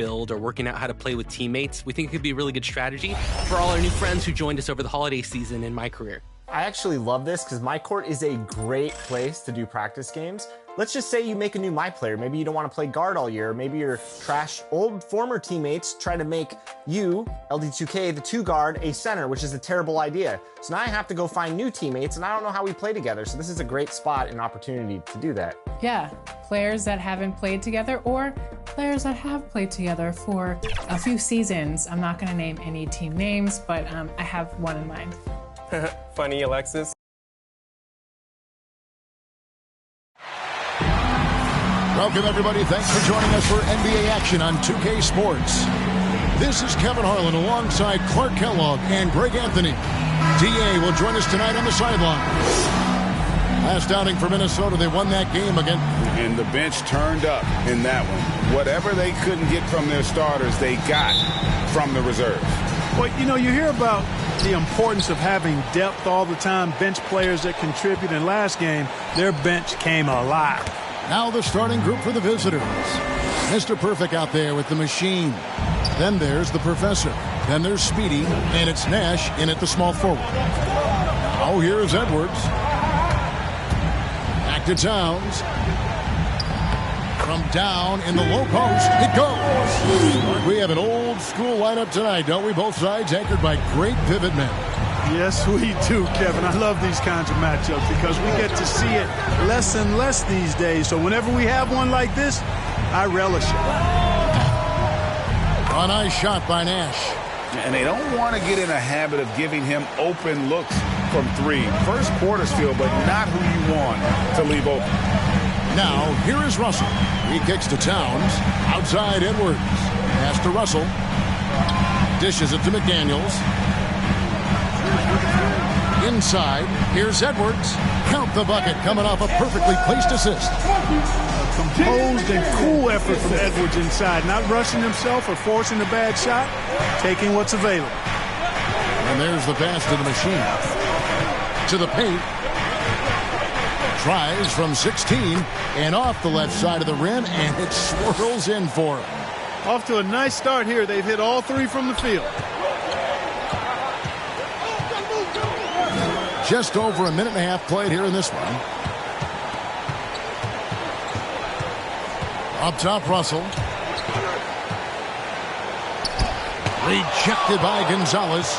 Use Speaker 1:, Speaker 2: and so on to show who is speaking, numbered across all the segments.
Speaker 1: build or working out how to play with teammates. We think it could be a really good strategy for all our new friends who joined us over the holiday season in my career.
Speaker 2: I actually love this because my court is a great place to do practice games. Let's just say you make a new my player. Maybe you don't want to play guard all year. Maybe your trash old former teammates try to make you, LD2K, the 2 guard, a center, which is a terrible idea. So now I have to go find new teammates, and I don't know how we play together. So this is a great spot and opportunity to do that.
Speaker 3: Yeah, players that haven't played together or players that have played together for a few seasons. I'm not going to name any team names, but I have one in mind.
Speaker 4: Funny, Alexis.
Speaker 5: Welcome, everybody. Thanks for joining us for NBA action on 2K Sports. This is Kevin Harlan alongside Clark Kellogg and Greg Anthony. DA will join us tonight on the sideline. Last outing for Minnesota, they won that game again.
Speaker 6: And the bench turned up in that one. Whatever they couldn't get from their starters, they got from the reserves.
Speaker 7: Well, you know, you hear about the importance of having depth all the time, bench players that contribute. In last game, their bench came alive.
Speaker 5: Now the starting group for the visitors. Mr. Perfect out there with the machine. Then there's the Professor. Then there's Speedy, and it's Nash in at the small forward. Now here's Edwards. Back to Towns. From down in the low post, it goes. We have an old school lineup tonight, don't we? Both sides anchored by great pivot men.
Speaker 7: Yes, we do, Kevin. I love these kinds of matchups because we get to see it less and less these days. So whenever we have one like this, I relish it.
Speaker 5: A nice shot by Nash.
Speaker 6: And they don't want to get in a habit of giving him open looks from 3. First quarter's feel, but not who you want to leave open.
Speaker 5: Now, here is Russell. He kicks to Towns. Outside Edwards. Pass to Russell. Dishes it to McDaniels. Inside, here's Edwards. Count the bucket, coming off a perfectly placed assist.
Speaker 7: A composed and cool effort from Edwards inside. Not rushing himself or forcing a bad shot. Taking what's available.
Speaker 5: And there's the pass to the machine. To the paint. Tries from 16 and off the left side of the rim, and it swirls in for him.
Speaker 7: Off to a nice start here. They've hit all 3 from the field.
Speaker 5: Just over a minute and a half played here in this one. Up top, Russell. Rejected by Gonzalez.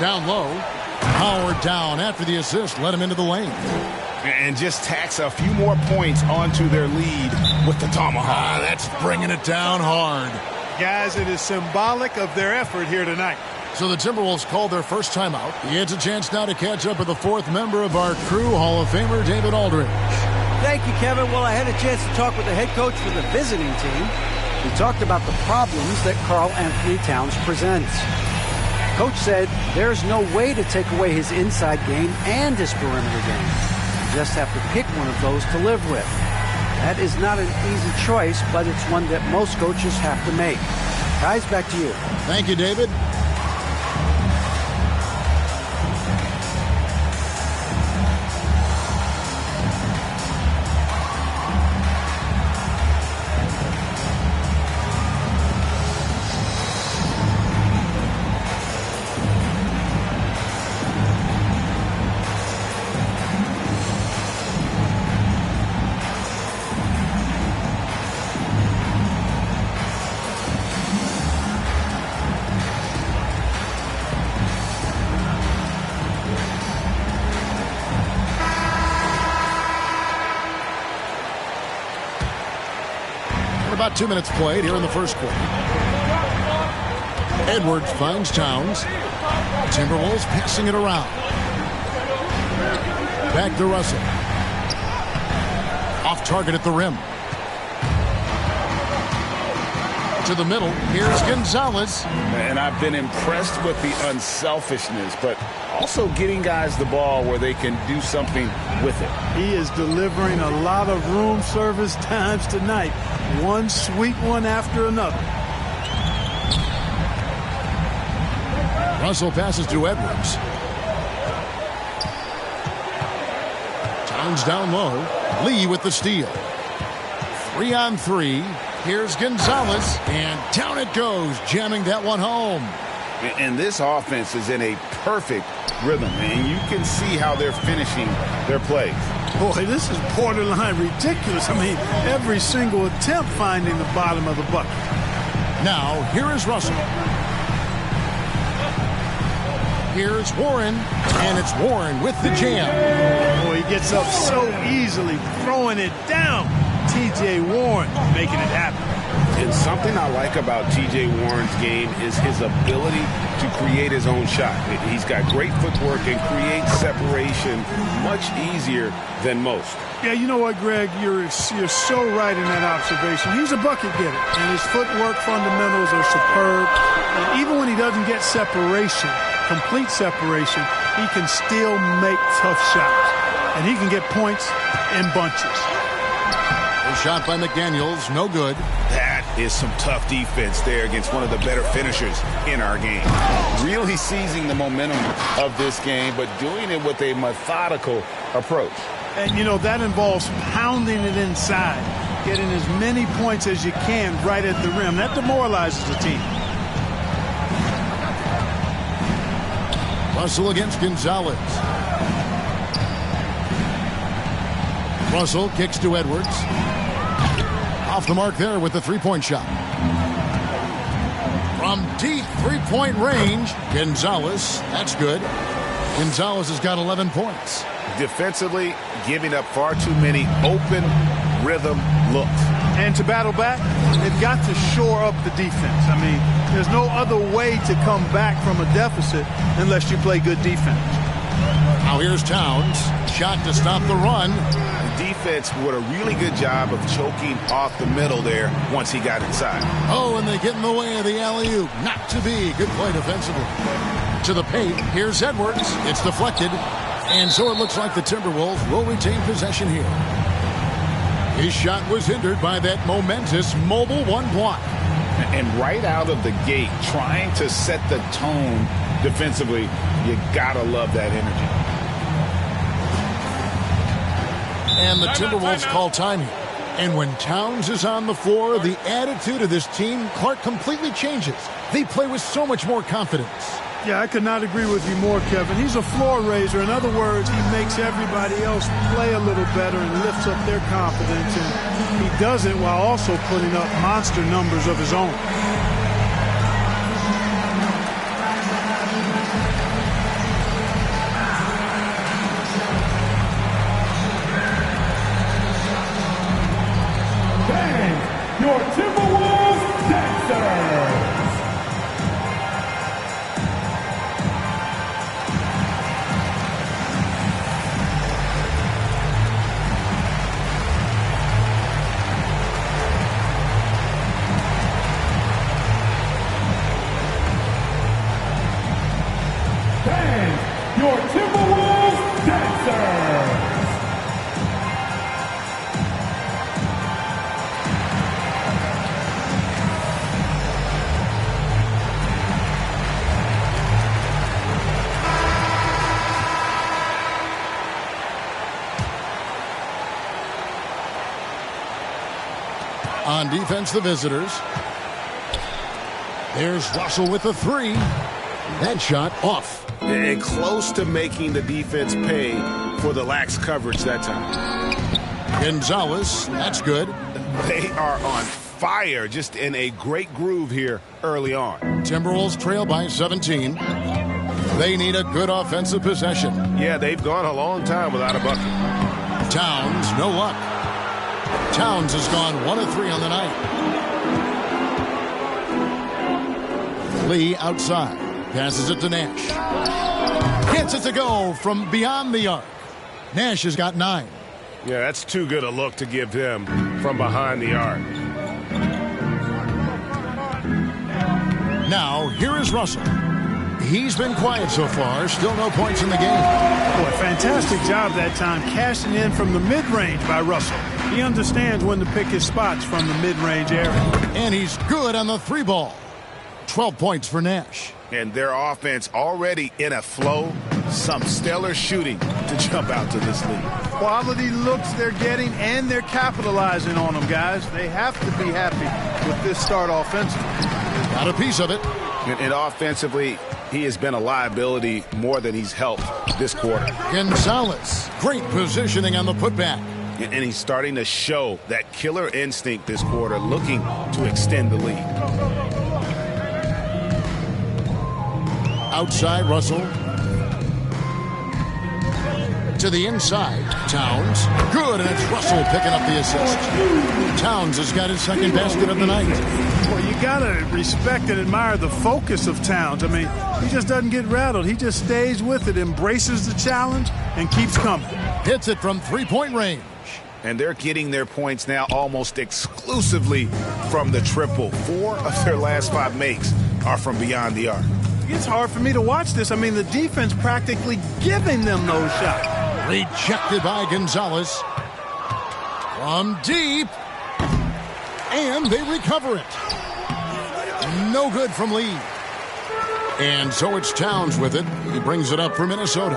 Speaker 5: Down low. Howard down after the assist. Let him into the lane.
Speaker 6: And just tacks a few more points onto their lead with the tomahawk.
Speaker 5: That's bringing it down hard.
Speaker 7: Guys, it is symbolic of their effort here tonight.
Speaker 5: So the Timberwolves called their first timeout. He gets a chance now to catch up with the 4th member of our crew, Hall of Famer David Aldridge.
Speaker 8: Thank you, Kevin. Well, I had a chance to talk with the head coach for the visiting team. We talked about the problems that Karl Anthony Towns presents. Coach said there's no way to take away his inside game and his perimeter game. You just have to pick one of those to live with. That is not an easy choice, but it's one that most coaches have to make. Guys, back to you.
Speaker 5: Thank you, David. About 2 minutes played here in the first quarter. Edwards finds Towns. Timberwolves passing it around. Back to Russell. Off target at the rim. To the middle. Here's Gonzalez.
Speaker 6: And I've been impressed with the unselfishness, but also getting guys the ball where they can do something with it.
Speaker 7: He is delivering a lot of room service times tonight. One sweet one after another.
Speaker 5: Russell passes to Edwards. Towns down low. Lee with the steal. 3-on-3. Here's Gonzalez, and down it goes, jamming that one home.
Speaker 6: And this offense is in a perfect rhythm, and you can see how they're finishing their plays.
Speaker 7: Boy, this is borderline ridiculous. I mean, every single attempt finding the bottom of the bucket.
Speaker 5: Now, here is Russell. Here's Warren, and it's Warren with the jam.
Speaker 7: Boy, he gets up so easily, throwing it down. T.J. Warren making it happen.
Speaker 6: And something I like about T.J. Warren's game is his ability to create his own shot. He's got great footwork and creates separation much easier than most.
Speaker 7: Yeah, you know what, Greg? You're so right in that observation. He's a bucket getter, and his footwork fundamentals are superb. And even when he doesn't get separation, complete separation, he can still make tough shots. And he can get points in bunches.
Speaker 5: A shot by McDaniels, no good.
Speaker 6: That is some tough defense there against one of the better finishers in our game. Really seizing the momentum of this game, but doing it with a methodical approach.
Speaker 7: And, you know, that involves pounding it inside, getting as many points as you can right at the rim. That demoralizes the team.
Speaker 5: Russell against Gonzalez. Russell kicks to Edwards. Off the mark there with the three-point shot. From deep three-point range, Gonzalez, that's good. Gonzalez has got 11 points.
Speaker 6: Defensively, giving up far too many open rhythm looks.
Speaker 7: And to battle back, they've got to shore up the defense. I mean, there's no other way to come back from a deficit unless you play good defense.
Speaker 5: Now here's Towns. Shot to stop the run.
Speaker 6: Defense did a really good job of choking off the middle there once he got inside.
Speaker 5: Oh, and they get in the way of the alley-oop. Not to be. Good play defensively. To the paint. Here's Edwards. It's deflected. And so it looks like the Timberwolves will retain possession here. His shot was hindered by that momentous mobile one block.
Speaker 6: And right out of the gate, trying to set the tone defensively, you gotta love that energy.
Speaker 5: And the Timberwolves call time here. And when Towns is on the floor, the attitude of this team, Clark, completely changes. They play with so much more confidence.
Speaker 7: Yeah, I could not agree with you more, Kevin. He's a floor raiser. In other words, he makes everybody else play a little better and lifts up their confidence. And he does it while also putting up monster numbers of his own.
Speaker 9: Your Timberwolves dancers. Band, your Timberwolves dancers.
Speaker 5: On defense, the visitors. There's Russell with a three. That shot off.
Speaker 6: And close to making the defense pay for the lax coverage that time.
Speaker 5: Gonzalez, that's good.
Speaker 6: They are on fire, just in a great groove here early on.
Speaker 5: Timberwolves trail by 17. They need a good offensive possession.
Speaker 6: Yeah, they've gone a long time without a bucket.
Speaker 5: Towns, no luck. Towns has gone 1 of 3 on the night. Lee outside. Passes it to Nash. Gets it to go from beyond the arc. Nash has got 9.
Speaker 6: Yeah, that's too good a look to give him from behind the arc.
Speaker 5: Now, here is Russell. He's been quiet so far. Still no points in the game.
Speaker 7: Boy, fantastic job that time cashing in from the mid-range by Russell. He understands when to pick his spots from the mid-range area.
Speaker 5: And he's good on the 3 ball. 12 points for Nash.
Speaker 6: And their offense already in a flow. some stellar shooting to jump out to this lead.
Speaker 7: Quality looks they're getting, and they're capitalizing on them, guys. They have to be happy with this start offensively.
Speaker 5: Got a piece of it.
Speaker 6: And offensively, he has been a liability more than he's helped this quarter.
Speaker 5: Gonzalez, great positioning on the putback.
Speaker 6: And he's starting to show that killer instinct this quarter, looking to extend the lead.
Speaker 5: Outside, Russell. To the inside, Towns. Good, and it's Russell picking up the assist. Towns has got his second basket of the night.
Speaker 7: Well, you got to respect and admire the focus of Towns. I mean, he just doesn't get rattled. He just stays with it, embraces the challenge, and keeps coming.
Speaker 5: Hits it from three-point range.
Speaker 6: And they're getting their points now almost exclusively from the triple. 4 of their last 5 makes are from beyond the arc.
Speaker 7: It's hard for me to watch this. I mean, the defense practically giving them those shots.
Speaker 5: Rejected by Gonzalez. From deep. And they recover it. No good from Lee. And so it's Towns with it. He brings it up for Minnesota.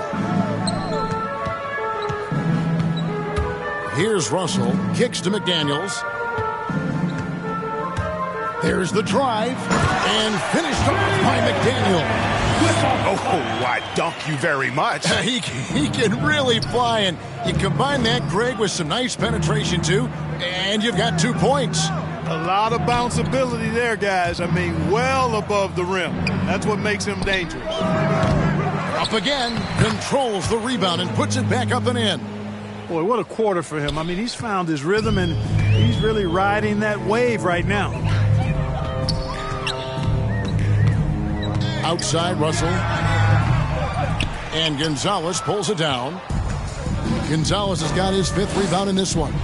Speaker 5: Here's Russell. Kicks to McDaniels. There's the drive. And finished off by McDaniels.
Speaker 6: Oh, I dunk you very much.
Speaker 5: He can really fly, and you combine that, Greg, with some nice penetration, too, and you've got 2 points.
Speaker 7: A lot of bounceability there, guys. I mean, well above the rim. That's what makes him dangerous.
Speaker 5: Up again, controls the rebound and puts it back up and in.
Speaker 7: Boy, what a quarter for him. I mean, he's found his rhythm, and he's really riding that wave right now.
Speaker 5: Outside, Russell. And Gonzalez pulls it down. Gonzalez has got his 5th rebound in this one.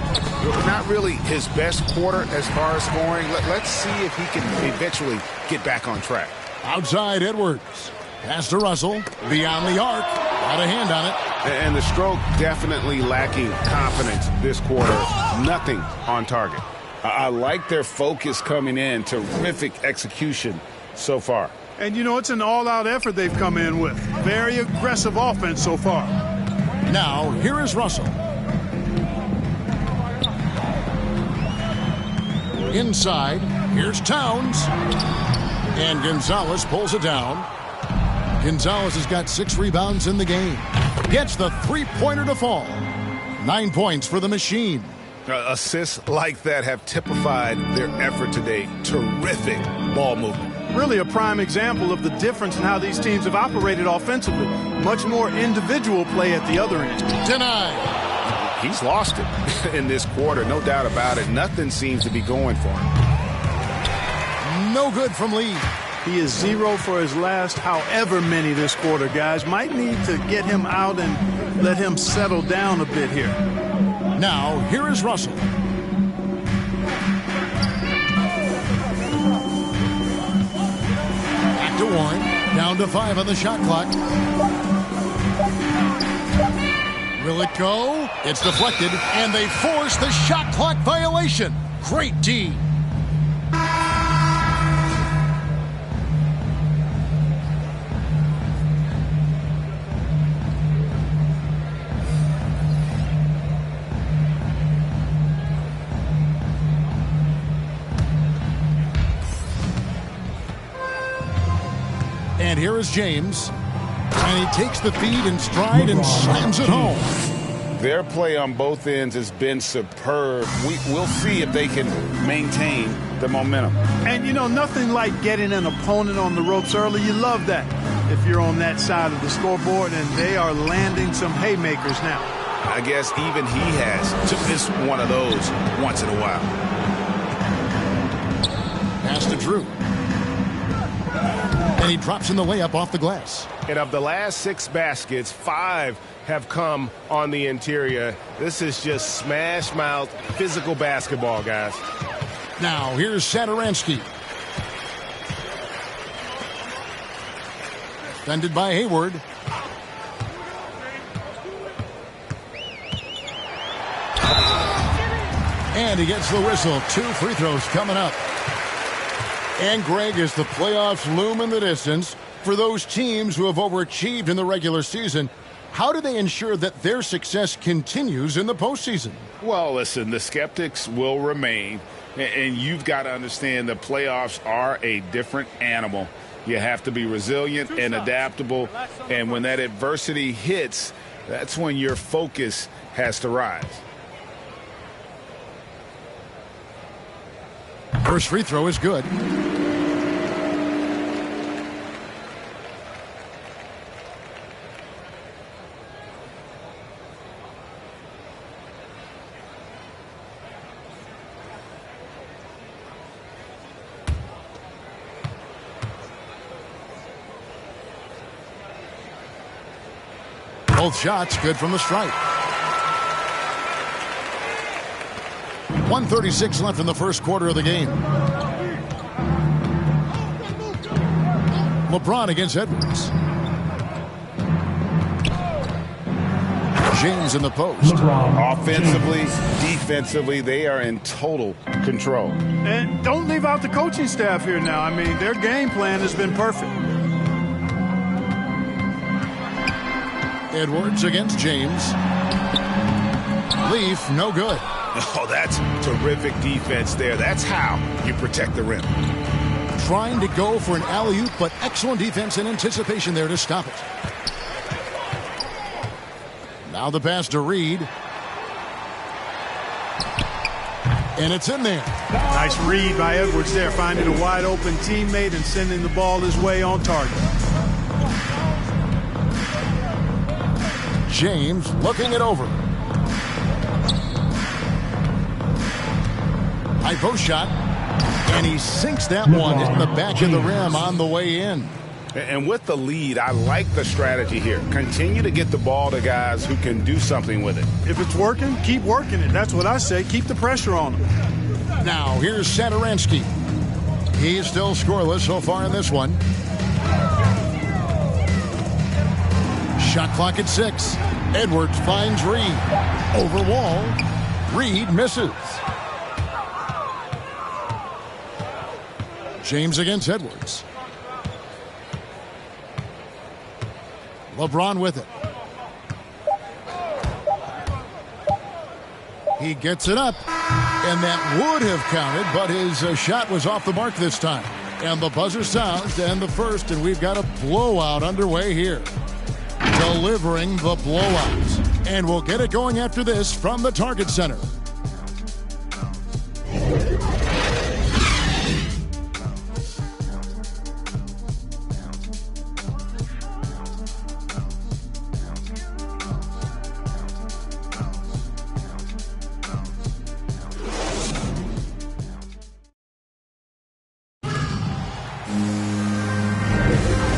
Speaker 6: Not really his best quarter as far as scoring. Let's see if he can eventually get back on track.
Speaker 5: Outside, Edwards. Pass to Russell. Beyond the arc. Got a hand on it.
Speaker 6: And the stroke definitely lacking confidence this quarter. Nothing on target. I like their focus coming in. Terrific execution so far.
Speaker 7: And, you know, it's an all-out effort they've come in with. Very aggressive offense so far.
Speaker 5: Now, here is Russell. Inside, here's Towns. And Gonzalez pulls it down. Gonzalez has got 6 rebounds in the game. Gets the three-pointer to fall. 9 points for the machine.
Speaker 6: Assists like that have typified their effort today. Terrific ball movement.
Speaker 7: Really a prime example of the difference in how these teams have operated offensively. Much more individual play at the other end.
Speaker 5: Denied.
Speaker 6: He's lost it in this quarter, no doubt about it. Nothing seems to be going for him.
Speaker 5: No good from Lee.
Speaker 7: He is 0 for his last however many this quarter, guys. Might need to get him out and let him settle down a bit here.
Speaker 5: Now, here is Russell. Back to 1. Down to 5 on the shot clock. Will it go? It's deflected, and they force the shot clock violation. Great D. And here is James. And he takes the feed in stride and slams it home.
Speaker 6: Their play on both ends has been superb. We'll see if they can maintain the momentum.
Speaker 7: And, you know, nothing like getting an opponent on the ropes early. You love that if you're on that side of the scoreboard, and they are landing some haymakers now.
Speaker 6: I guess even he has to miss one of those once in a while.
Speaker 5: Pass to Drew. And he drops in the layup off the glass.
Speaker 4: And of the last 6 baskets, 5 have come on the interior. This is just smash mouth physical basketball, guys.
Speaker 5: Now, here's Satoransky. Defended by Hayward. And he gets the whistle. 2 free throws coming up. And Greg, as the playoffs loom in the distance, For those teams who have overachieved in the regular season, how do they ensure that their success continues in the postseason?
Speaker 6: Well, listen, the skeptics will remain, and you've got to understand the playoffs are a different animal. You have to be resilient and adaptable, and when that adversity hits, that's when your focus has to rise.
Speaker 5: First free throw is good. Both shots good from the stripe. 1:36 left in the first quarter of the game. LeBron against Edwards. James in the post.
Speaker 6: Offensively, defensively, they are in total control.
Speaker 7: And don't leave out the coaching staff here now. I mean, their game plan has been perfect.
Speaker 5: Edwards against James. Leaf, no good.
Speaker 6: Oh, that's terrific defense there. That's how you protect the rim.
Speaker 5: Trying to go for an alley-oop, but excellent defense and anticipation there to stop it. Now the pass to Reed. And it's in there.
Speaker 7: Nice read by Edwards there, finding a wide-open teammate and sending the ball his way on target.
Speaker 5: James looking it over. High post shot. And he sinks that one, hitting the back of the rim on the way in.
Speaker 6: And with the lead, I like the strategy here. Continue to get the ball to guys who can do something with it.
Speaker 7: If it's working, keep working it. That's what I say. Keep the pressure on him.
Speaker 5: Now, here's Satoransky. He's still scoreless so far in this one. Shot clock at 6. Edwards finds Reed. Over wall. Reed misses. James against Edwards. LeBron with it. He gets it up. And that would have counted, but his shot was off the mark this time. And the buzzer sounds to end the first, and we've got a blowout underway here. Delivering the blowout. And we'll get it going after this from the Target Center.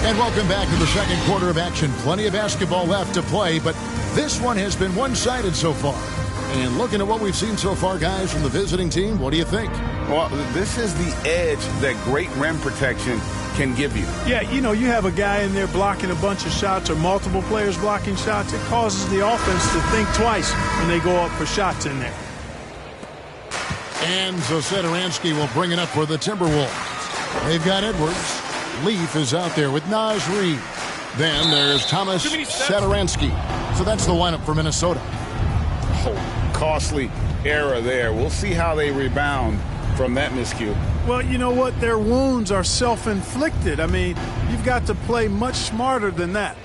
Speaker 5: And welcome back to the second quarter of action. Plenty of basketball left to play, but this one has been one-sided so far. And looking at what we've seen so far, guys, from the visiting team, what do you think?
Speaker 6: Well, this is the edge that great rim protection can give you.
Speaker 7: Yeah, you know, you have a guy in there blocking a bunch of shots or multiple players blocking shots. It causes the offense to think twice when they go up for shots in there.
Speaker 5: And so Satoransky will bring it up for the Timberwolves. They've got Edwards. Leaf is out there with Naz Reid. Then there's Thomas Satoransky. So that's the lineup for Minnesota.
Speaker 6: Oh, costly error there. We'll see how they rebound from that miscue.
Speaker 7: Well, you know what? Their wounds are self-inflicted. I mean, you've got to play much smarter than that.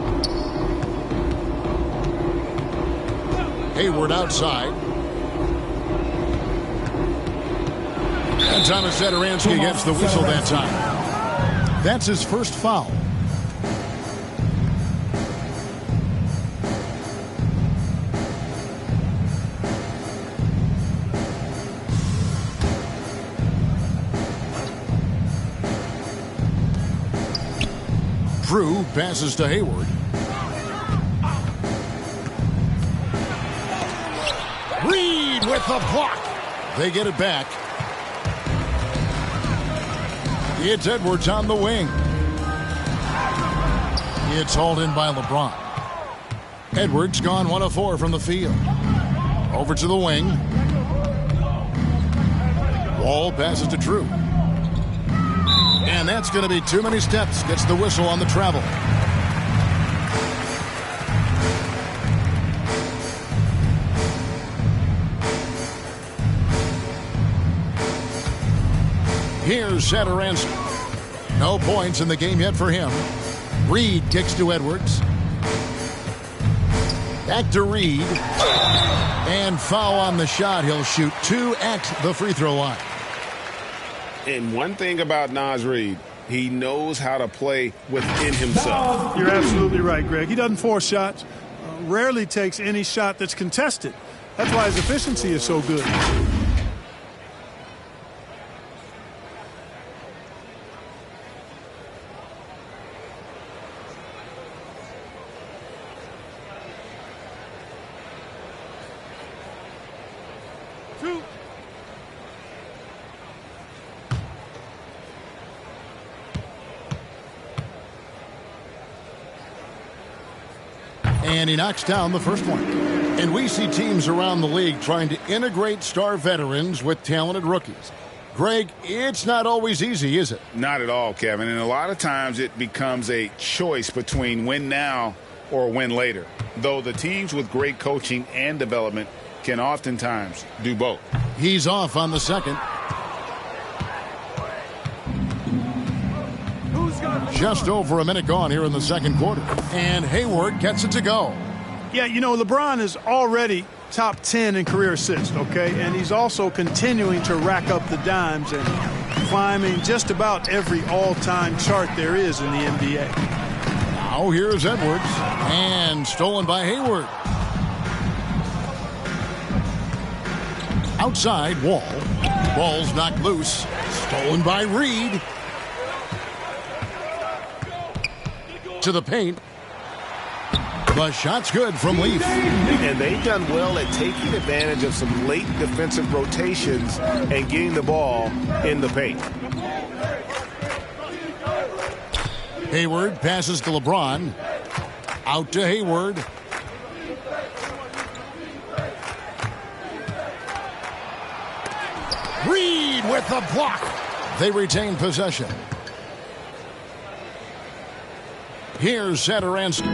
Speaker 5: Hayward outside. And Thomas Satoransky gets the whistle that time. That's his first foul. Drew passes to Hayward. Reed with the block. They get it back. It's Edwards on the wing. It's hauled in by LeBron. Edwards gone 1 of 4 from the field. Over to the wing. Wall passes to Drew. And That's going to be too many steps. Gets the whistle on the travel. Here's Satoransky. No points in the game yet for him. Reed kicks to Edwards. Back to Reed. And foul on the shot. He'll shoot 2 at the free throw line.
Speaker 4: And one thing about Naz Reid, he knows how to play within himself.
Speaker 7: You're absolutely right, Greg. He doesn't force shots. Rarely takes any shot that's contested. That's why his efficiency is so good.
Speaker 5: And he knocks down the first one. And we see teams around the league trying to integrate star veterans with talented rookies. Greg, it's not always easy, is it?
Speaker 6: Not at all, Kevin. And a lot of times it becomes a choice between win now or win later. Though the teams with great coaching and development can oftentimes do both.
Speaker 5: He's off on the second. Just over a minute gone here in the second quarter. And Hayward gets it to go.
Speaker 7: Yeah, you know, LeBron is already top 10 in career assists, okay? And he's also continuing to rack up the dimes and climbing just about every all-time chart there is in the NBA.
Speaker 5: Now here's Edwards. And stolen by Hayward. Outside, Wall. Ball's knocked loose. Stolen by Reed. To the paint. The shot's good from Leaf.
Speaker 4: And they've done well at taking advantage of some late defensive rotations and getting the ball in the paint.
Speaker 5: Hayward passes to LeBron. Out to Hayward. Reed with the block. They retain possession. Here's Satoransky.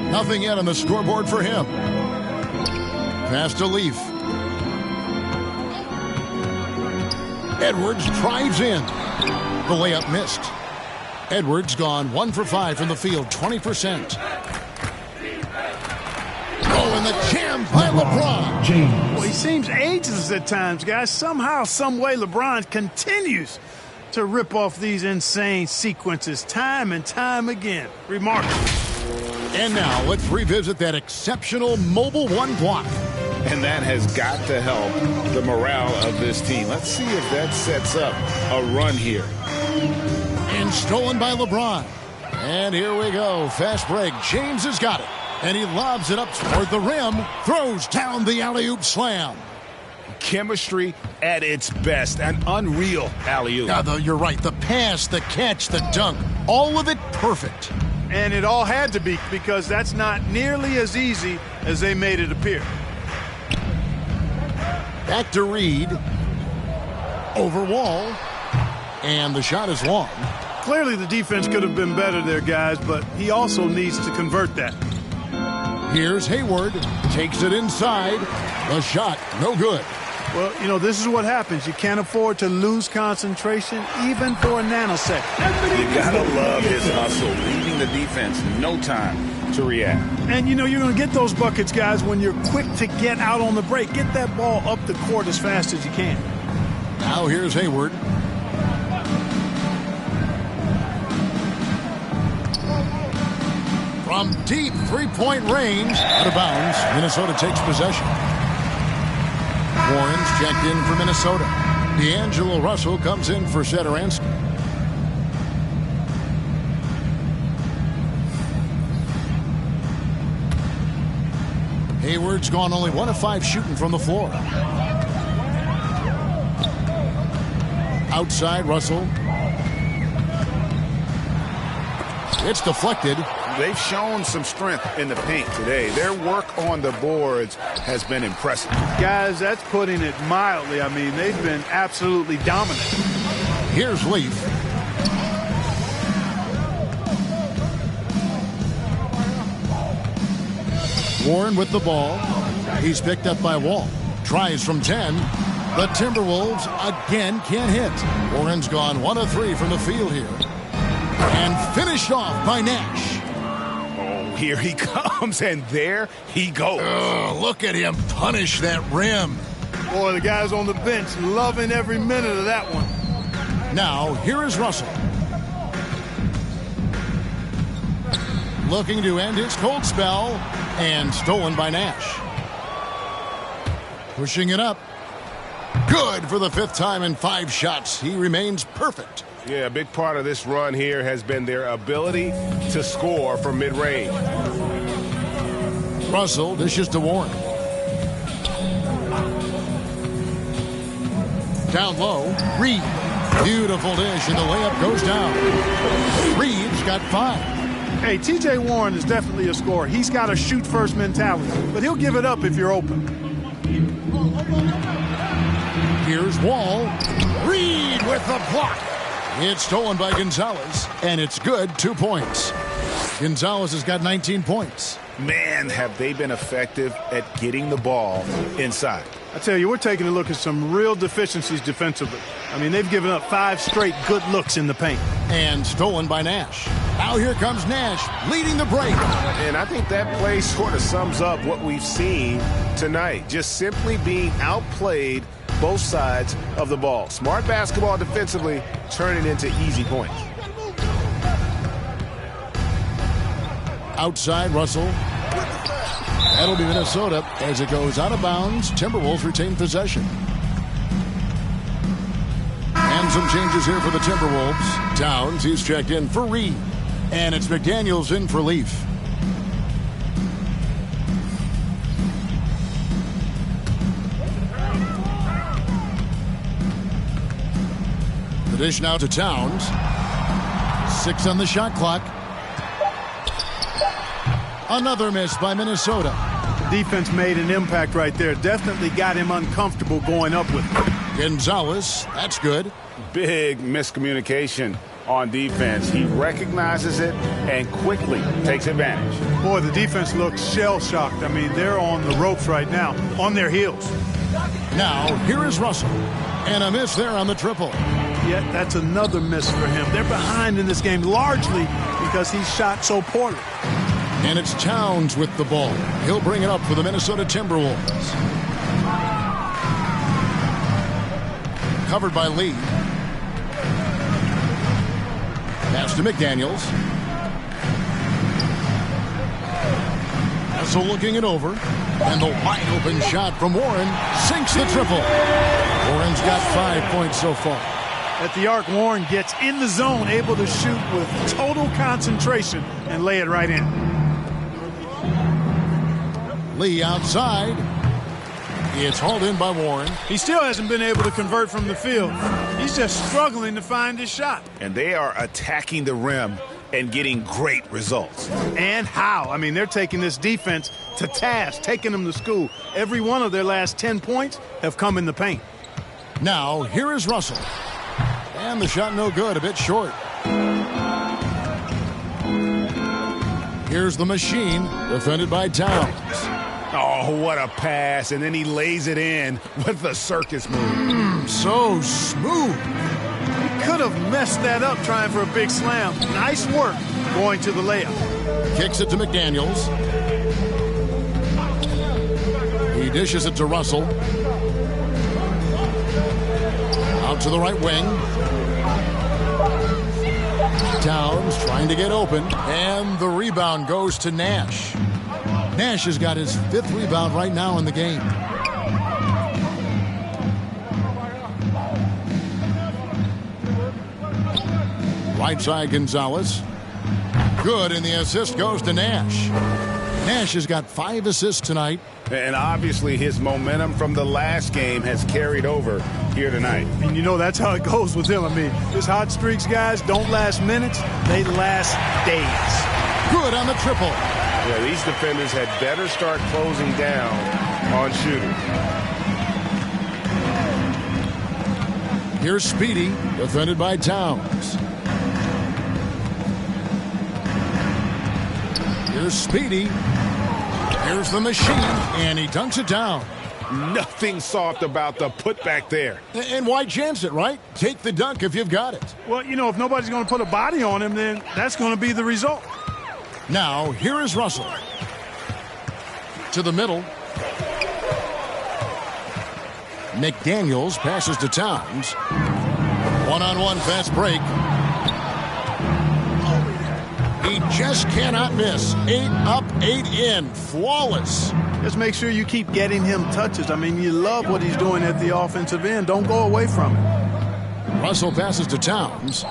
Speaker 5: Nothing yet on the scoreboard for him. Pass to Leaf. Edwards drives in. The layup missed. Edwards gone 1 for 5 from the field, 20%. Oh, and the jam by LeBron.
Speaker 7: Well, he seems ageless at times, guys. Somehow, some way, LeBron continues to rip off these insane sequences time and time again. Remarkable.
Speaker 5: And now let's revisit that exceptional mobile one block.
Speaker 6: And that has got to help the morale of this team. Let's see if that sets up a run here.
Speaker 5: And stolen by LeBron. And here we go. Fast break. James has got it. And he lobs it up toward the rim. Throws down the alley-oop slam.
Speaker 4: Chemistry at its best. An unreal alley-oop.
Speaker 5: Now, though, you're right. The pass, the catch, the dunk. All of it perfect.
Speaker 7: And it all had to be, because that's not nearly as easy as they made it appear.
Speaker 5: Back to Reed. Over Wall. And the shot is long.
Speaker 7: Clearly the defense could have been better there, guys, but he also needs to convert that.
Speaker 5: Here's Hayward. Takes it inside. The shot, no good.
Speaker 7: Well, you know, this is what happens. You can't afford to lose concentration even for a nanosecond.
Speaker 6: You gotta love his hustle, leaving the defense no time to react.
Speaker 7: And, you know, you're going to get those buckets, guys, when you're quick to get out on the break. Get that ball up the court as fast as you can.
Speaker 5: Now here's Hayward. From deep three-point range, out of bounds, Minnesota takes possession. Warren's checked in for Minnesota. D'Angelo Russell comes in for Satoransky. Hayward's gone only 1 of 5 shooting from the floor. Outside, Russell. It's deflected.
Speaker 6: They've shown some strength in the paint today. Their work on the boards has been impressive.
Speaker 7: Guys, that's putting it mildly. I mean, they've been absolutely dominant.
Speaker 5: Here's Leaf. Warren with the ball. He's picked up by Wall. Tries from 10. The Timberwolves again can't hit. Warren's gone 1 of 3 from the field here. And finished off by Nash.
Speaker 4: Oh, here he comes, and there he goes.
Speaker 5: Look at him punish that rim.
Speaker 7: Boy, the guys on the bench loving every minute of that one.
Speaker 5: Now, here is Russell. Looking to end his cold spell, and stolen by Nash. Pushing it up. Good for the 5th time in 5 shots. He remains perfect.
Speaker 4: Yeah, a big part of this run here has been their ability to score from mid-range.
Speaker 5: Russell dishes to Warren. Down low, Reed. Beautiful dish, and the layup goes down. Reed's got 5.
Speaker 7: Hey, T.J. Warren is definitely a scorer. He's got a shoot-first mentality, but he'll give it up if you're open.
Speaker 5: Here's Wall. Reed with the block. It's stolen by Gonzalez, and it's good. 2 points. Gonzalez has got 19 points.
Speaker 6: Man, have they been effective at getting the ball inside.
Speaker 7: I tell you, we're taking a look at some real deficiencies defensively. I mean, they've given up 5 straight good looks in the paint.
Speaker 5: And stolen by Nash. Now here comes Nash, leading the break.
Speaker 4: And I think that play sort of sums up what we've seen tonight. Just simply being outplayed both sides of the ball. Smart basketball defensively, turning into easy points.
Speaker 5: Outside, Russell. That'll be Minnesota as it goes out of bounds. Timberwolves retain possession. And some changes here for the Timberwolves. Towns, he's checked in for Reed. And it's McDaniels in for Leaf. The dish now to Towns. 6 on the shot clock. Another miss by Minnesota.
Speaker 7: The defense made an impact right there. Definitely got him uncomfortable going up with it.
Speaker 5: Gonzalez, that's good.
Speaker 6: Big miscommunication on defense. He recognizes it and quickly takes advantage.
Speaker 7: Boy, the defense looks shell-shocked. I mean, they're on the ropes right now, on their heels.
Speaker 5: Now, here is Russell. And a miss there on the triple.
Speaker 7: Yet that's another miss for him. They're behind in this game largely because he shot so poorly.
Speaker 5: And it's Towns with the ball. He'll bring it up for the Minnesota Timberwolves. Covered by Lee. Pass to McDaniels. Russell looking it over. And the wide open shot from Warren sinks the triple. Warren's got 5 points so far.
Speaker 7: At the arc, Warren gets in the zone, able to shoot with total concentration and lay it right in.
Speaker 5: Lee outside. It's hauled in by Warren.
Speaker 7: He still hasn't been able to convert from the field. He's just struggling to find his shot.
Speaker 6: And they are attacking the rim and getting great results.
Speaker 7: And how? I mean, they're taking this defense to task, taking them to school. Every one of their last 10 points have come in the paint.
Speaker 5: Now, here is Russell. And the shot no good, a bit short. Here's the machine, defended by Towns.
Speaker 6: Oh, what a pass. And then he lays it in with the circus move.
Speaker 5: So smooth.
Speaker 7: He could have messed that up trying for a big slam. Nice work going to the layup.
Speaker 5: Kicks it to McDaniels. He dishes it to Russell. Out to the right wing. Towns trying to get open. And the rebound goes to Nash. Nash has got his 5th rebound right now in the game. Right side, Gonzalez. Good, and the assist goes to Nash. Nash has got 5 assists tonight.
Speaker 6: And obviously his momentum from the last game has carried over here tonight.
Speaker 7: And you know that's how it goes with him. I mean, his hot streaks, guys, don't last minutes. They last days.
Speaker 5: Good on the triple.
Speaker 4: Yeah, these defenders had better start closing down on shooters.
Speaker 5: Here's Speedy, defended by Towns. Here's Speedy. Here's the machine, and he dunks it down.
Speaker 6: Nothing soft about the putback there.
Speaker 5: And why chance it, right? Take the dunk if you've got it.
Speaker 7: Well, you know, if nobody's going to put a body on him, then that's going to be the result.
Speaker 5: Now, here is Russell. To the middle. McDaniels passes to Towns. One-on-one fast break. He just cannot miss. 8 up, 8 in. Flawless.
Speaker 7: Just make sure you keep getting him touches. I mean, you love what he's doing at the offensive end. Don't go away from it.
Speaker 5: Russell passes to Towns.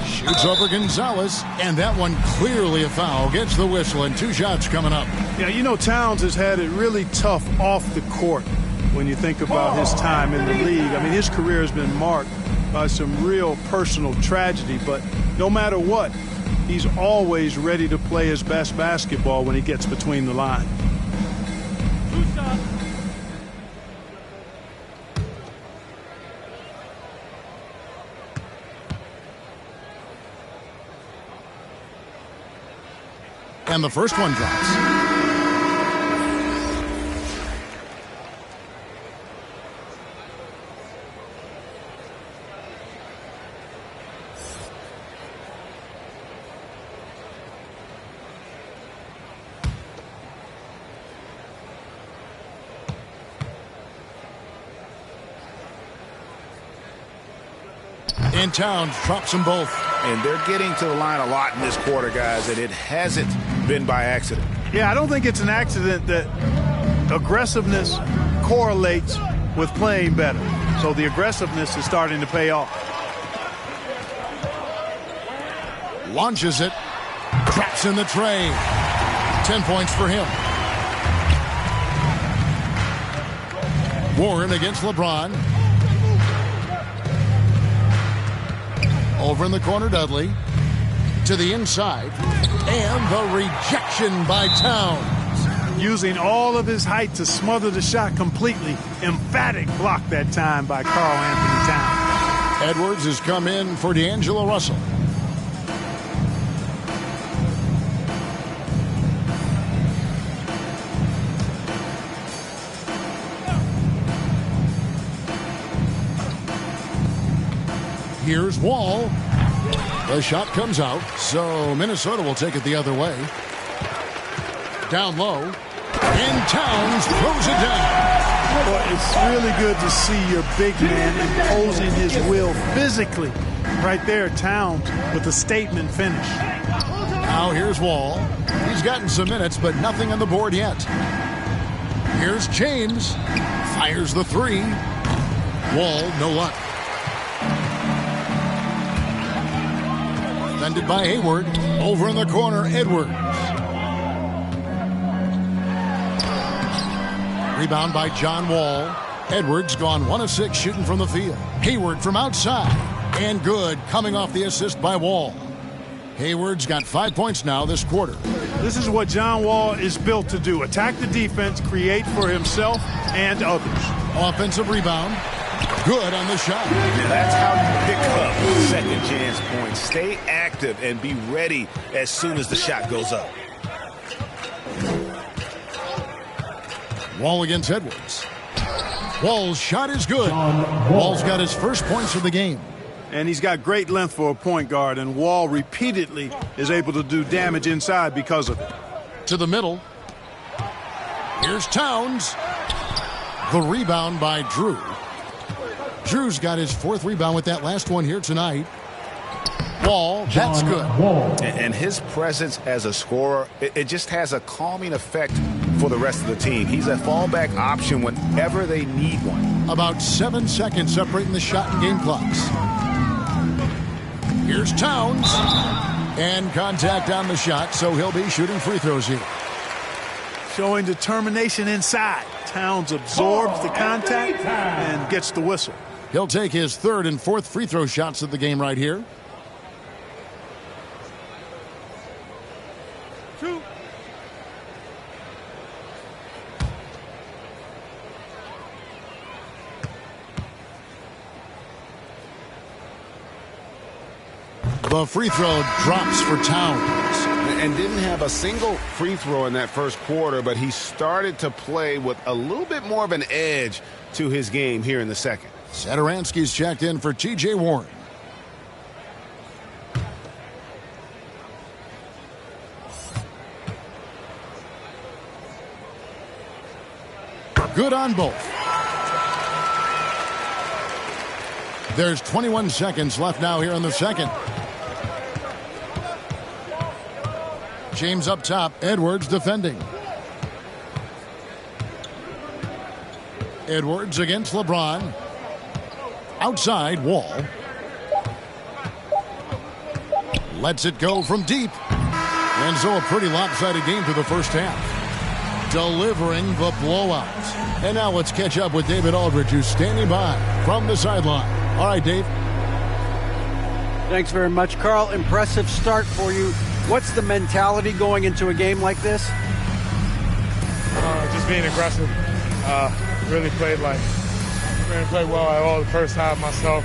Speaker 5: Shoots over Gonzalez. And that one clearly a foul. Gets the whistle, and 2 shots coming up.
Speaker 7: Yeah, you know, Towns has had it really tough off the court when you think about his time in the league. I mean, his career has been marked by some real personal tragedy. But no matter what, he's always ready to play his best basketball when he gets between the lines.
Speaker 5: And the first one drops. And Towns drops them both.
Speaker 6: And they're getting to the line a lot in this quarter, guys, and it hasn't been by accident.
Speaker 7: Yeah, I don't think it's an accident that aggressiveness correlates with playing better. So the aggressiveness is starting to pay off.
Speaker 5: Launches it. Traps in the tray. 10 points for him. Warren against LeBron. Over in the corner, Dudley. To the inside. And the rejection by Towns.
Speaker 7: Using all of his height to smother the shot completely. Emphatic block that time by Karl Anthony Towns.
Speaker 5: Edwards has come in for D'Angelo Russell. Here's Wall. The shot comes out, so Minnesota will take it the other way. Down low. And Towns throws it down.
Speaker 7: Well, it's really good to see your big man imposing his will physically. Right there, Towns with a statement finish.
Speaker 5: Now here's Wall. He's gotten some minutes, but nothing on the board yet. Here's James. Fires the 3. Wall, no luck. Defended by Hayward. Over in the corner, Edwards. Rebound by John Wall. Edwards gone 1 of 6 shooting from the field. Hayward from outside. And good, coming off the assist by Wall. Hayward's got 5 points now this quarter.
Speaker 7: This is what John Wall is built to do. Attack the defense, create for himself and others.
Speaker 5: Offensive rebound. Good on the shot.
Speaker 6: And that's how you pick up second chance points. Stay active and be ready as soon as the shot goes up.
Speaker 5: Wall against Edwards. Wall's shot is good. Wall's got his first points of the game.
Speaker 7: And he's got great length for a point guard, and Wall repeatedly is able to do damage inside because of it.
Speaker 5: To the middle. Here's Towns. The rebound by Drew. Drew's got his 4th rebound with that last one here tonight. Wall, that's good.
Speaker 6: And his presence as a scorer, it just has a calming effect for the rest of the team. He's a fallback option whenever they need one.
Speaker 5: About 7 seconds separating the shot and game clocks. Here's Towns. And contact on the shot, so he'll be shooting free throws here.
Speaker 7: Showing determination inside. Towns absorbs the contact and gets the whistle.
Speaker 5: He'll take his 3rd and 4th free throw shots of the game right here. The free throw drops for Towns.
Speaker 4: and didn't have a single free throw in that first quarter, but he started to play with a little bit more of an edge to his game here in the second.
Speaker 5: Satoransky's checked in for T.J. Warren. Good on both. There's 21 seconds left now here in the second. James up top, Edwards defending. Edwards against LeBron. Outside, Wall. Lets it go from deep. And so a pretty lopsided game through the first half. Delivering the blowout. And now let's catch up with David Aldridge, who's standing by from the sideline. All right, Dave.
Speaker 8: Thanks very much, Carl. Impressive start for you. What's the mentality going into a game like this?
Speaker 10: Just being aggressive. Really played well at all the first half myself.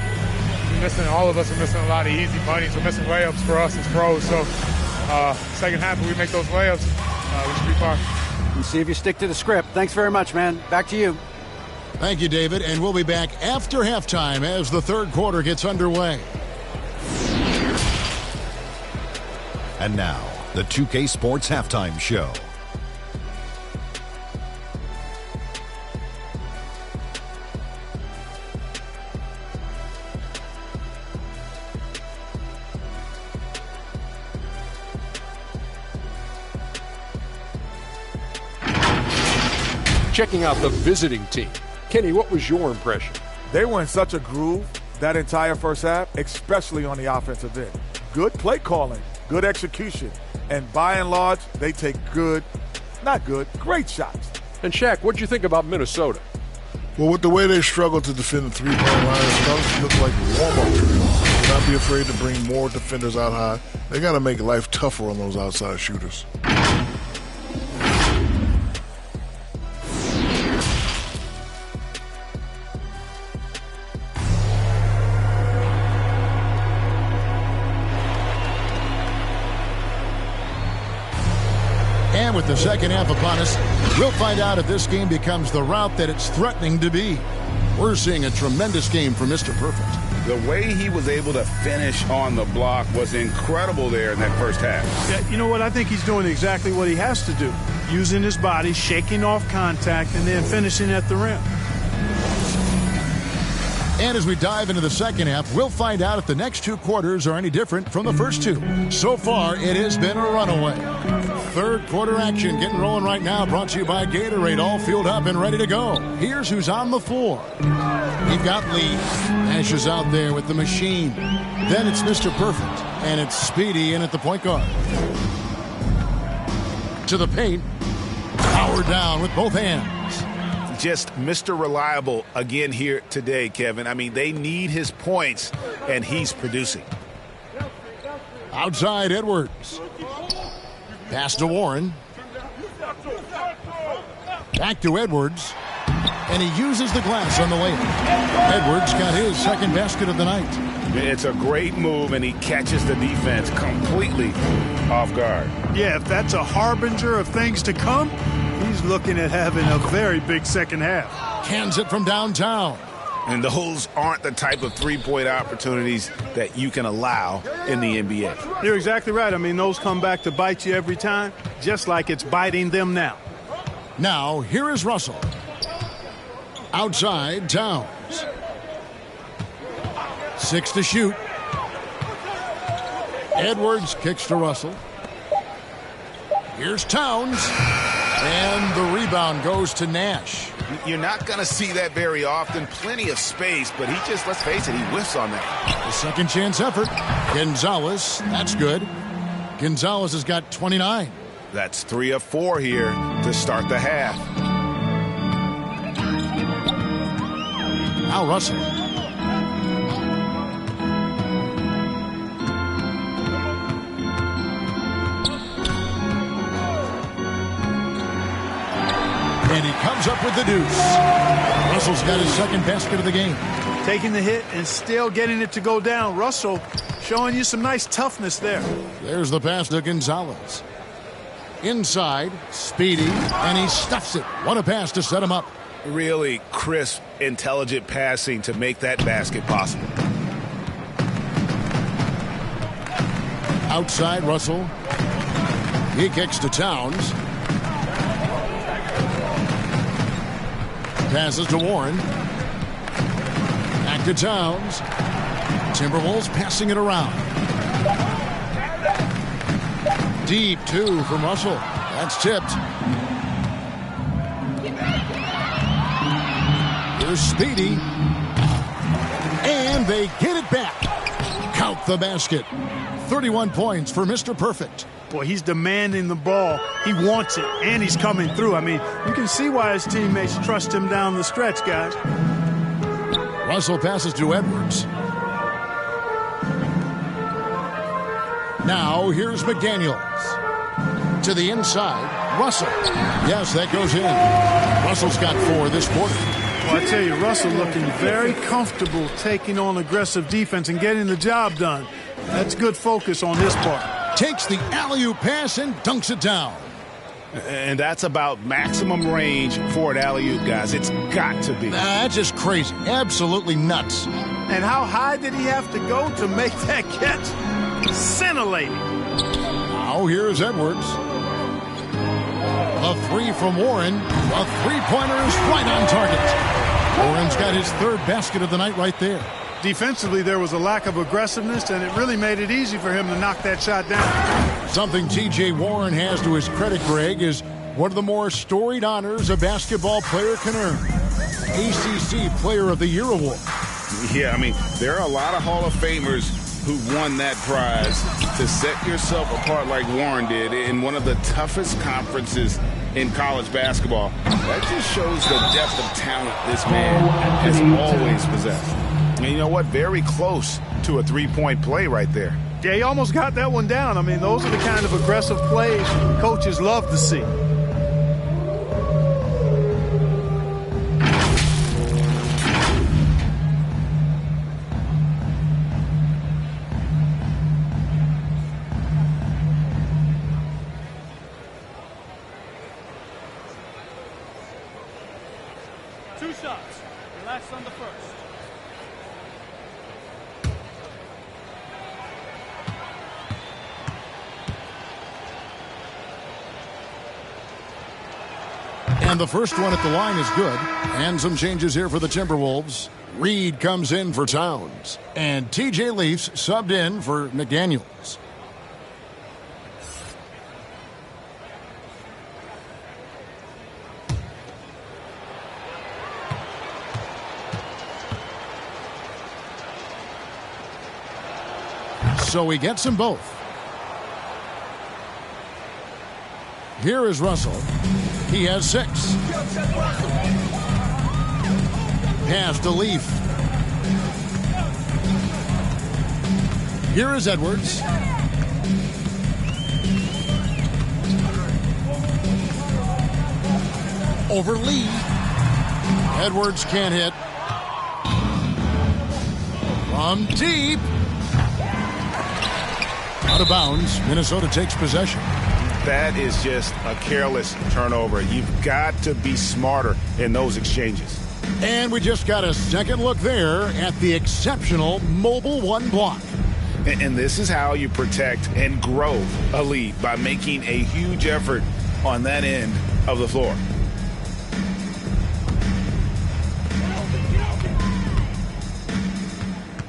Speaker 10: All of us are missing a lot of easy bunnies. We're missing layups for us as pros. So second half, if we make those layups, we should be fine.
Speaker 8: And see if you stick to the script. Thanks very much, man. Back to you.
Speaker 5: Thank you, David. And we'll be back after halftime as the third quarter gets underway.
Speaker 11: And now, the 2K Sports Halftime Show.
Speaker 12: Checking out the visiting team. Kenny, what was your impression?
Speaker 13: They were in such a groove that entire first half, especially on the offensive end. Good play calling, good execution, and by and large, they take great shots.
Speaker 12: And Shaq, what'd you think about Minnesota?
Speaker 14: Well, with the way they struggle to defend the three-point line, it starts to look like warm-up drills. Do not be afraid to bring more defenders out high. They got to make life tougher on those outside shooters.
Speaker 5: And with the second half upon us, we'll find out if this game becomes the route that it's threatening to be. We're seeing a tremendous game from Mr. Perfect.
Speaker 6: The way he was able to finish on the block was incredible there in that first half.
Speaker 7: Yeah, you know what? I think he's doing exactly what he has to do. Using his body, shaking off contact, and then finishing at the rim.
Speaker 5: And as we dive into the second half, we'll find out if the next two quarters are any different from the first two. So far, it has been a runaway. Third quarter action getting rolling right now, brought to you by Gatorade, all fueled up and ready to go. Here's who's on the floor. We've got Lee. Ashes out there with the machine. Then it's Mr. Perfect, and it's Speedy in at the point guard. To the paint. Powered down with both hands.
Speaker 6: Just Mr. Reliable again here today, Kevin. I mean, they need his points, and he's producing.
Speaker 5: Outside Edwards. Pass to Warren. Back to Edwards. And he uses the glass on the layup. Edwards got his second basket of the night.
Speaker 6: It's a great move, and he catches the defense completely off guard.
Speaker 7: Yeah, if that's a harbinger of things to come, he's looking at having a very big second half.
Speaker 5: Cans it from downtown.
Speaker 6: And those aren't the type of three-point opportunities that you can allow in the NBA.
Speaker 7: You're exactly right. I mean, those come back to bite you every time, just like it's biting them now.
Speaker 5: Now, here is Russell. Outside, Towns. 6 to shoot. Edwards kicks to Russell. Here's Towns. And the rebound goes to Nash.
Speaker 6: You're not going to see that very often. Plenty of space, but he just, let's face it, he whiffs on that.
Speaker 5: The second chance effort. Gonzalez, that's good. Gonzalez has got 29.
Speaker 6: That's 3 of 4 here to start the half.
Speaker 5: Now Russell. And he comes up with the deuce. Russell's got his second basket of the game.
Speaker 7: Taking the hit and still getting it to go down. Russell Showing you some nice toughness there.
Speaker 5: There's the pass to Gonzalez. Inside, Speedy, and he stuffs it. What a pass to set him up.
Speaker 6: Really crisp, intelligent passing to make that basket possible.
Speaker 5: Outside, Russell. He kicks to Towns. Passes to Warren. Back to Towns. Timberwolves passing it around. Deep two from Russell. That's tipped. Here's Speedy. And they get it back. Count the basket. 31 points for Mr. Perfect.
Speaker 7: Boy, he's demanding the ball. He wants it, and he's coming through. I mean, you can see why his teammates trust him down the stretch, guys.
Speaker 5: Russell passes to Edwards. Now, here's McDaniels. To the inside, Russell. Yes, that goes in. Russell's got 4 this quarter.
Speaker 7: Well, I tell you, Russell looking very comfortable taking on aggressive defense and getting the job done. That's good focus on his part.
Speaker 5: Takes the alley-oop pass and dunks it down.
Speaker 6: And that's about maximum range for an alley-oop, guys. It's got to be.
Speaker 5: That's just crazy. Absolutely nuts.
Speaker 7: And how high did he have to go to make that catch? Scintillating.
Speaker 5: Now here's Edwards. A 3 from Warren. A three-pointer is right on target. Warren's got his 3rd basket of the night right there.
Speaker 7: Defensively, there was a lack of aggressiveness, and it really made it easy for him to knock that shot down.
Speaker 5: Something T.J. Warren has to his credit, Greg, is one of the more storied honors a basketball player can earn. ACC Player of the Year award.
Speaker 6: Yeah, I mean, there are a lot of Hall of Famers who won that prize. To set yourself apart like Warren did in one of the toughest conferences in college basketball, that just shows the depth of talent this man has always possessed. And you know what? Very close to a three-point play right there.
Speaker 7: Yeah, he almost got that one down. I mean, those are the kind of aggressive plays coaches love to see.
Speaker 15: Two shots. Relax on the first.
Speaker 5: And the first one at the line is good. And some changes here for the Timberwolves. Reed comes in for Towns. And T.J. Leafs subbed in for McDaniels. So he gets them both. Here is Russell. He has 6. Pass to Leaf. Here is Edwards. Over Lee. Edwards can't hit. From deep. Out of bounds. Minnesota takes possession.
Speaker 6: That is just a careless turnover. You've got to be smarter in those exchanges.
Speaker 5: And we just got a second look there at the exceptional mobile 1 block.
Speaker 6: And this is how you protect and grow a lead, by making a huge effort on that end of the floor.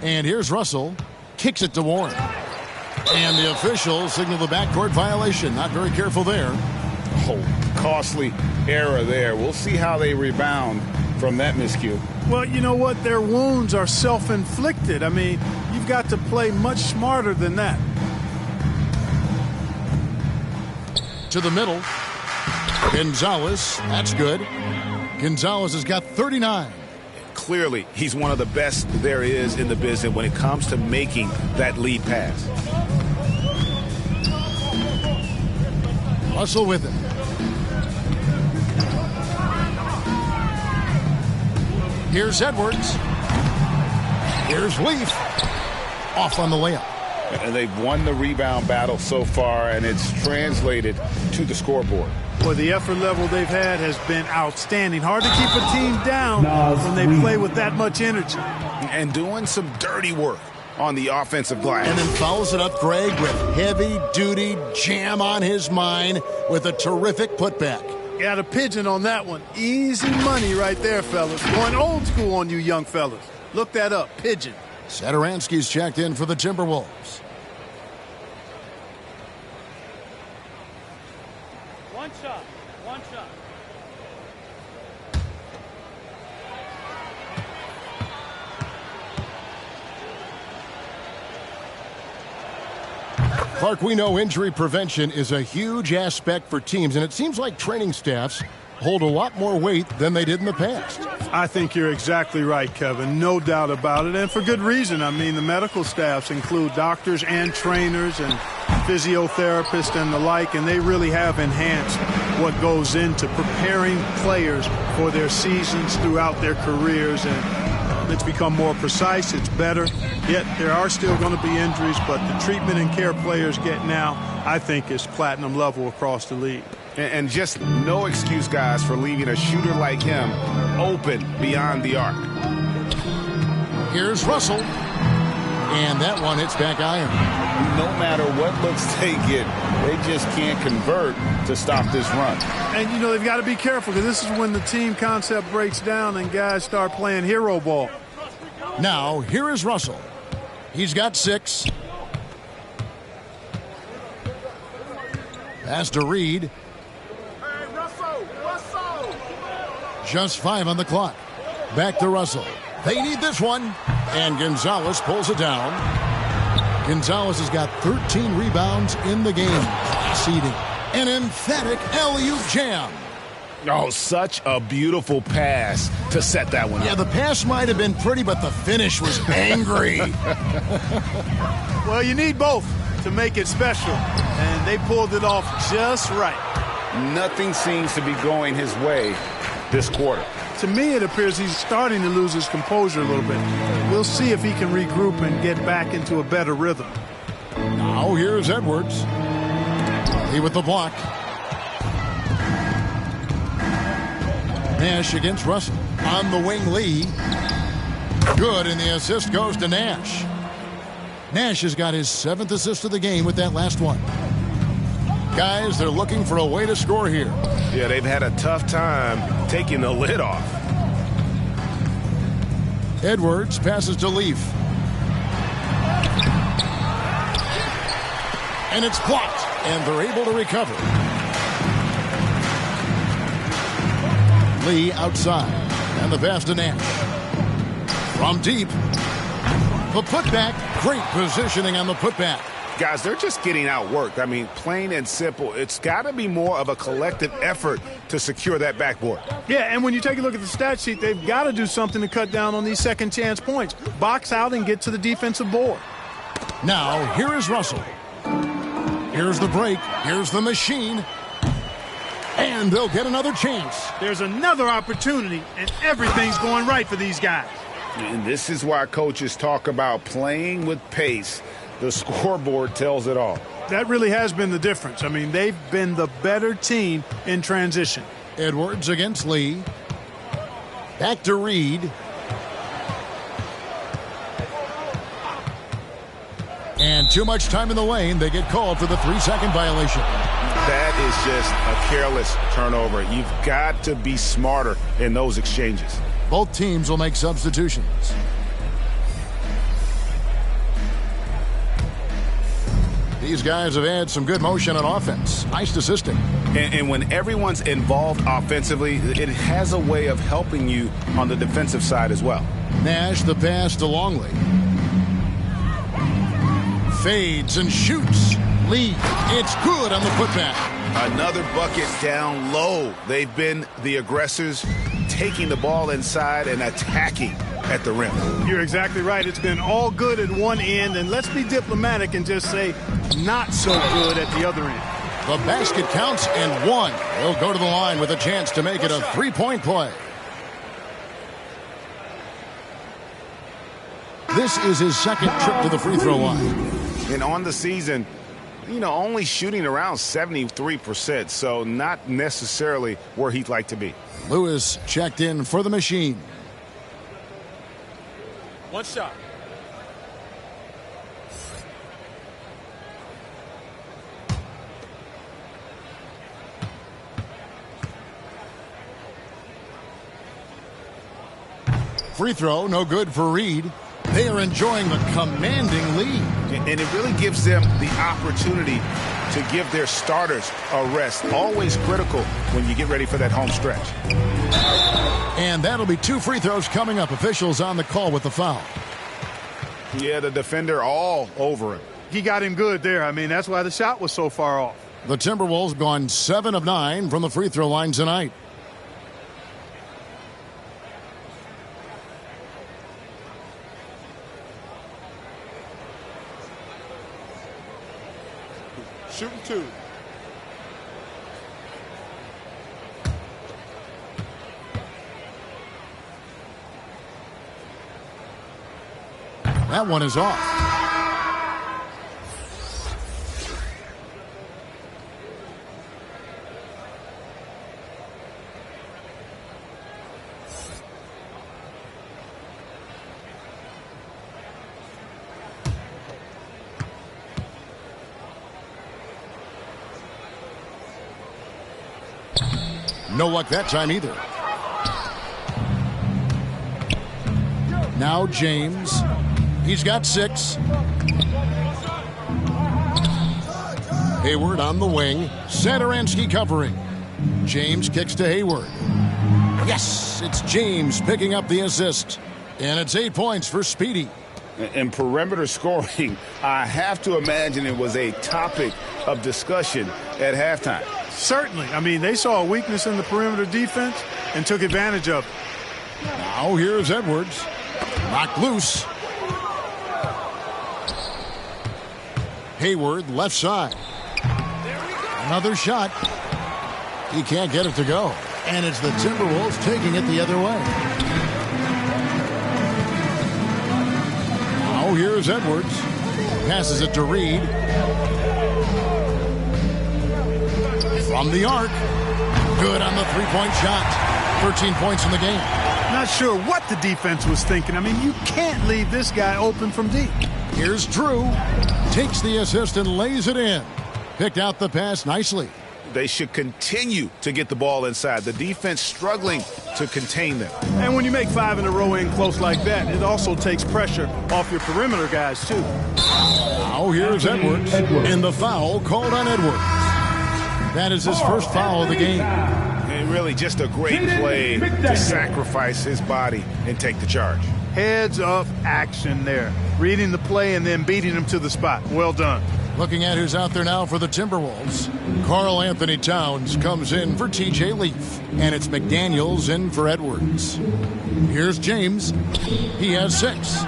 Speaker 5: And here's Russell. Kicks it to Warren. And the officials signal the backcourt violation. Not very careful there.
Speaker 6: Oh, costly error there. We'll see how they rebound from that miscue.
Speaker 7: Well, you know what? Their wounds are self-inflicted. I mean, you've got to play much smarter than that.
Speaker 5: To the middle. Gonzalez. That's good. Gonzalez has got 39.
Speaker 6: Clearly, he's one of the best there is in the business when it comes to making that lead pass.
Speaker 5: Russell with it. Here's Edwards. Here's Leaf. Off on the layup.
Speaker 6: And they've won the rebound battle so far, and it's translated to the scoreboard.
Speaker 7: Well, the effort level they've had has been outstanding. Hard to keep a team down when they play with that much energy.
Speaker 6: And doing some dirty work on the offensive glass.
Speaker 5: And then follows it up, Greg, with heavy-duty jam on his mind with a terrific putback.
Speaker 7: Got a pigeon on that one. Easy money right there, fellas. Going old school on you young fellas. Look that up, pigeon.
Speaker 5: Satoransky's checked in for the Timberwolves.
Speaker 15: One shot. One shot.
Speaker 5: Clark, we know injury prevention is a huge aspect for teams, and it seems like training staffs hold a lot more weight than they did in the past.
Speaker 7: I think you're exactly right, Kevin. No doubt about it, and for good reason. I mean, the medical staffs include doctors and trainers and physiotherapists and the like, and they really have enhanced what goes into preparing players for their seasons throughout their careers, and it's become more precise, it's better. Yet there are still going to be injuries, but the treatment and care players get now, I think, is platinum level across the league.
Speaker 6: And just no excuse, guys, for leaving a shooter like him open beyond the arc.
Speaker 5: Here's Russell. And that one hits back iron.
Speaker 6: No matter what looks they get, they just can't convert to stop this run.
Speaker 7: And, you know, they've got to be careful because this is when the team concept breaks down and guys start playing hero ball.
Speaker 5: Now, here is Russell. He's got 6. Pass to Reed. Just 5 on the clock. Back to Russell. They need this one. And Gonzalez pulls it down. Gonzalez has got 13 rebounds in the game. Seeding. An emphatic alley-oop jam.
Speaker 6: Oh, such a beautiful pass to set that one up.
Speaker 5: Yeah, the pass might have been pretty, but the finish was angry.
Speaker 7: Well, you need both to make it special. And they pulled it off just right.
Speaker 6: Nothing seems to be going his way this quarter.
Speaker 7: To me, it appears he's starting to lose his composure a little bit. We'll see if he can regroup and get back into a better rhythm.
Speaker 5: Now here's Edwards. He with the block. Nash against Russell. On the wing, Lee. Good, and the assist goes to Nash. Nash has got his 7th assist of the game with that last one. Guys, they're looking for a way to score here.
Speaker 6: Yeah, they've had a tough time taking the lid off.
Speaker 5: Edwards passes to Leaf. And it's blocked, and they're able to recover. Lee outside, and the pass to Nash. From deep. The putback, great positioning on the putback.
Speaker 6: Guys, they're just getting outworked. I mean, plain and simple. It's got to be more of a collective effort to secure that backboard.
Speaker 7: Yeah, and when you take a look at the stat sheet, they've got to do something to cut down on these second chance points. Box out and get to the defensive board.
Speaker 5: Now, here is Russell. Here's the break. Here's the machine. And they'll get another chance.
Speaker 7: There's another opportunity, and everything's going right for these guys.
Speaker 6: And this is why coaches talk about playing with pace. The scoreboard tells it all.
Speaker 7: That really has been the difference. I mean, they've been the better team in transition.
Speaker 5: Edwards against Lee. Back to Reed. And too much time in the lane. They get called for the 3-second violation.
Speaker 6: That is just a careless turnover. You've got to be smarter in those exchanges.
Speaker 5: Both teams will make substitutions. These guys have had some good motion on offense. Nice assisting.
Speaker 6: And when everyone's involved offensively, it has a way of helping you on the defensive side as well.
Speaker 5: Nash the pass to Longley. Fades and shoots. Lee, it's good on the putback.
Speaker 6: Another bucket down low. They've been the aggressors, taking the ball inside and attacking at the rim.
Speaker 7: You're exactly right. It's been all good at one end, and let's be diplomatic and just say not so good at the other end.
Speaker 5: The basket counts and 1. He'll go to the line with a chance to make it a 3-point play. This is his second trip to the free throw line.
Speaker 6: And on the season, only shooting around 73%, so not necessarily where he'd like to be.
Speaker 5: Lewis checked in for the machine.
Speaker 12: One shot.
Speaker 5: Free throw, no good for Reed. They are enjoying the commanding lead.
Speaker 6: And it really gives them the opportunity to give their starters a rest. Always critical when you get ready for that home stretch.
Speaker 5: And that'll be 2 free throws coming up. Officials on the call with the foul.
Speaker 6: Yeah, the defender all over him.
Speaker 7: He got him good there. I mean, that's why the shot was so far off.
Speaker 5: The Timberwolves gone 7 of 9 from the free throw line tonight.
Speaker 12: Shooting 2.
Speaker 5: That one is off. No luck that time either. Now James. He's got 6. Hayward on the wing. Satoransky covering. James kicks to Hayward. Yes, it's James picking up the assist. And it's 8 points for Speedy.
Speaker 6: And perimeter scoring, I have to imagine it was a topic of discussion at halftime.
Speaker 7: Certainly. I mean, they saw a weakness in the perimeter defense and took advantage of it.
Speaker 5: Now here's Edwards. Knocked loose. Hayward, left side. Another shot. He can't get it to go. And it's the Timberwolves taking it the other way. Now here's Edwards. Passes it to Reed. From the arc. Good on the three-point shot. 13 points in the game.
Speaker 7: Not sure what the defense was thinking. I mean, you can't leave this guy open from deep.
Speaker 5: Here's Drew. Takes the assist and lays it in. Picked out the pass nicely.
Speaker 6: They should continue to get the ball inside. The defense struggling to contain them.
Speaker 7: And when you make 5 in a row in close like that, it also takes pressure off your perimeter guys, too.
Speaker 5: Now here's Edwards. And the foul called on Edwards. That is his first foul of the game.
Speaker 6: And really just a great play to sacrifice his body and take the charge.
Speaker 7: Heads up action there. Reading the play and then beating him to the spot. Well done.
Speaker 5: Looking at who's out there now for the Timberwolves. Karl Anthony Towns comes in for TJ Leaf. And it's McDaniels in for Edwards. Here's James. He has 6.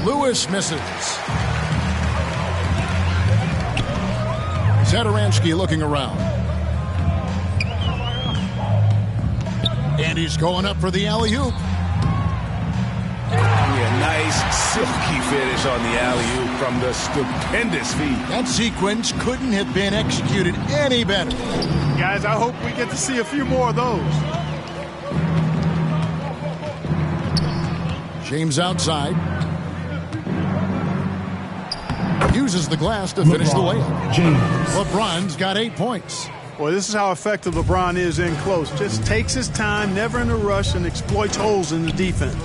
Speaker 5: Lewis misses. Satoransky looking around. And he's going up for the alley-oop.
Speaker 6: Yeah, nice silky finish on the alley-oop from the stupendous feed.
Speaker 5: That sequence couldn't have been executed any better.
Speaker 7: Guys, I hope we get to see a few more of those.
Speaker 5: James outside. Uses the glass to finish the layup. LeBron's got 8 points.
Speaker 7: Boy, this is how effective LeBron is in close. Just takes his time, never in a rush, and exploits holes in the defense.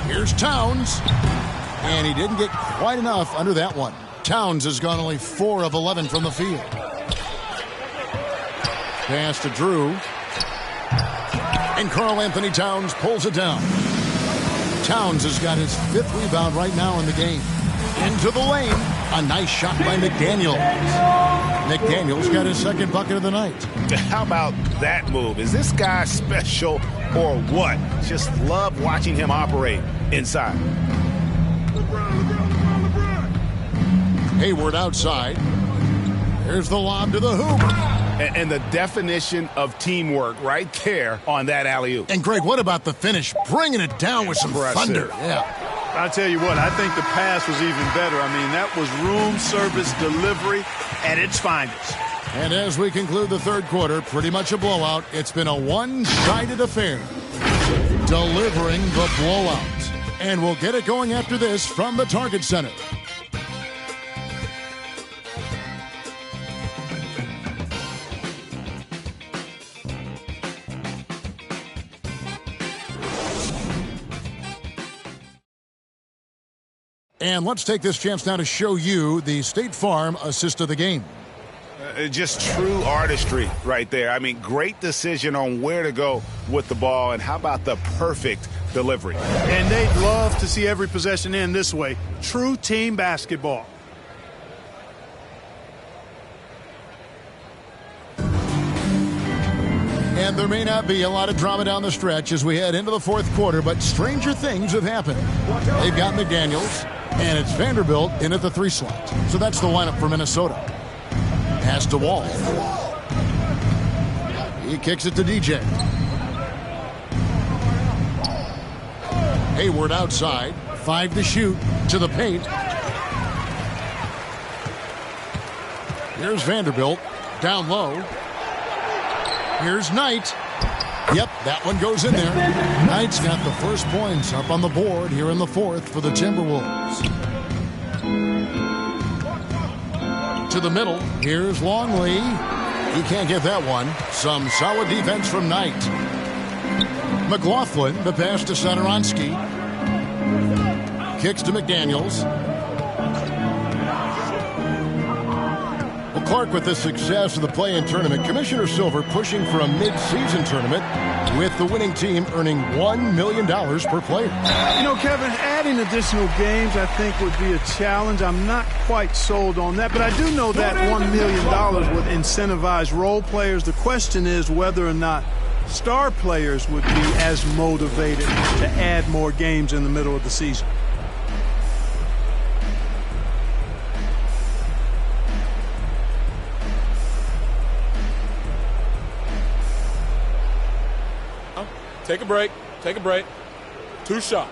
Speaker 5: Here's Towns. And he didn't get quite enough under that one. Towns has gone only 4 of 11 from the field. Pass to Drew. And Karl Anthony Towns pulls it down. Towns has got his 5th rebound right now in the game. Into the lane. A nice shot by McDaniels. McDaniels got his 2nd bucket of the night.
Speaker 6: How about that move? Is this guy special or what? Just love watching him operate inside.
Speaker 5: Hayward outside. Here's the lob to the hoop.
Speaker 6: And the definition of teamwork right there on that alley-oop.
Speaker 5: And Greg, what about the finish? Bringing it down with some thunder. Yeah.
Speaker 7: I'll tell you what, I think the pass was even better. I mean, that was room service delivery at its finest.
Speaker 5: And as we conclude the third quarter, pretty much a blowout. It's been a one-sided affair. Delivering the blowout. And we'll get it going after this from the Target Center. And let's take this chance now to show you the State Farm assist of the game.
Speaker 6: Just true artistry right there. I mean, great decision on where to go with the ball, and how about the perfect delivery?
Speaker 7: And they'd love to see every possession end this way. True team basketball.
Speaker 5: And there may not be a lot of drama down the stretch as we head into the fourth quarter, but stranger things have happened. They've got McDaniels, and it's Vanderbilt in at the 3 slot. So that's the lineup for Minnesota. Pass to Wall. He kicks it to DJ. Hayward outside. 5 to shoot. To the paint. Here's Vanderbilt. Down low. Here's Knight. Yep, that one goes in there. Knight's got the first points up on the board here in the fourth for the Timberwolves. To the middle. Here's Longley. He can't get that one. Some solid defense from Knight. McLaughlin, the pass to Satoransky. Kicks to McDaniels. Well, Clark, with the success of the play-in tournament, Commissioner Silver pushing for a mid-season tournament with the winning team earning $1 million per player.
Speaker 7: You know, Kevin, adding additional games I think would be a challenge. I'm not quite sold on that, but I do know that $1 million would incentivize role players. The question is whether or not star players would be as motivated to add more games in the middle of the season.
Speaker 12: Take a break. Take a break. 2 shots.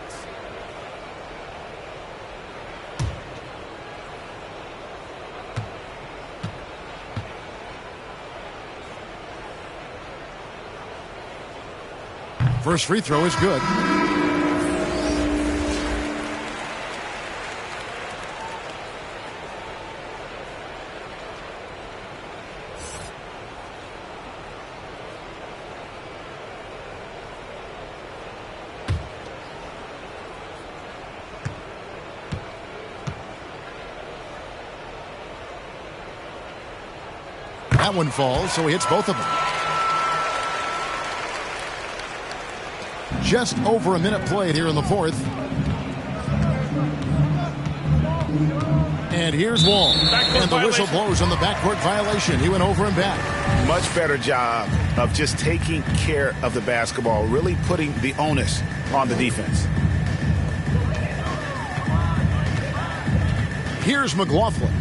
Speaker 5: First free throw is good. That one falls, so he hits both of them. Just over a minute played here in the fourth. And here's Wall. And the whistle blows on the backcourt violation. He went over and back.
Speaker 6: Much better job of just taking care of the basketball, really putting the onus on the defense.
Speaker 5: Here's McLaughlin.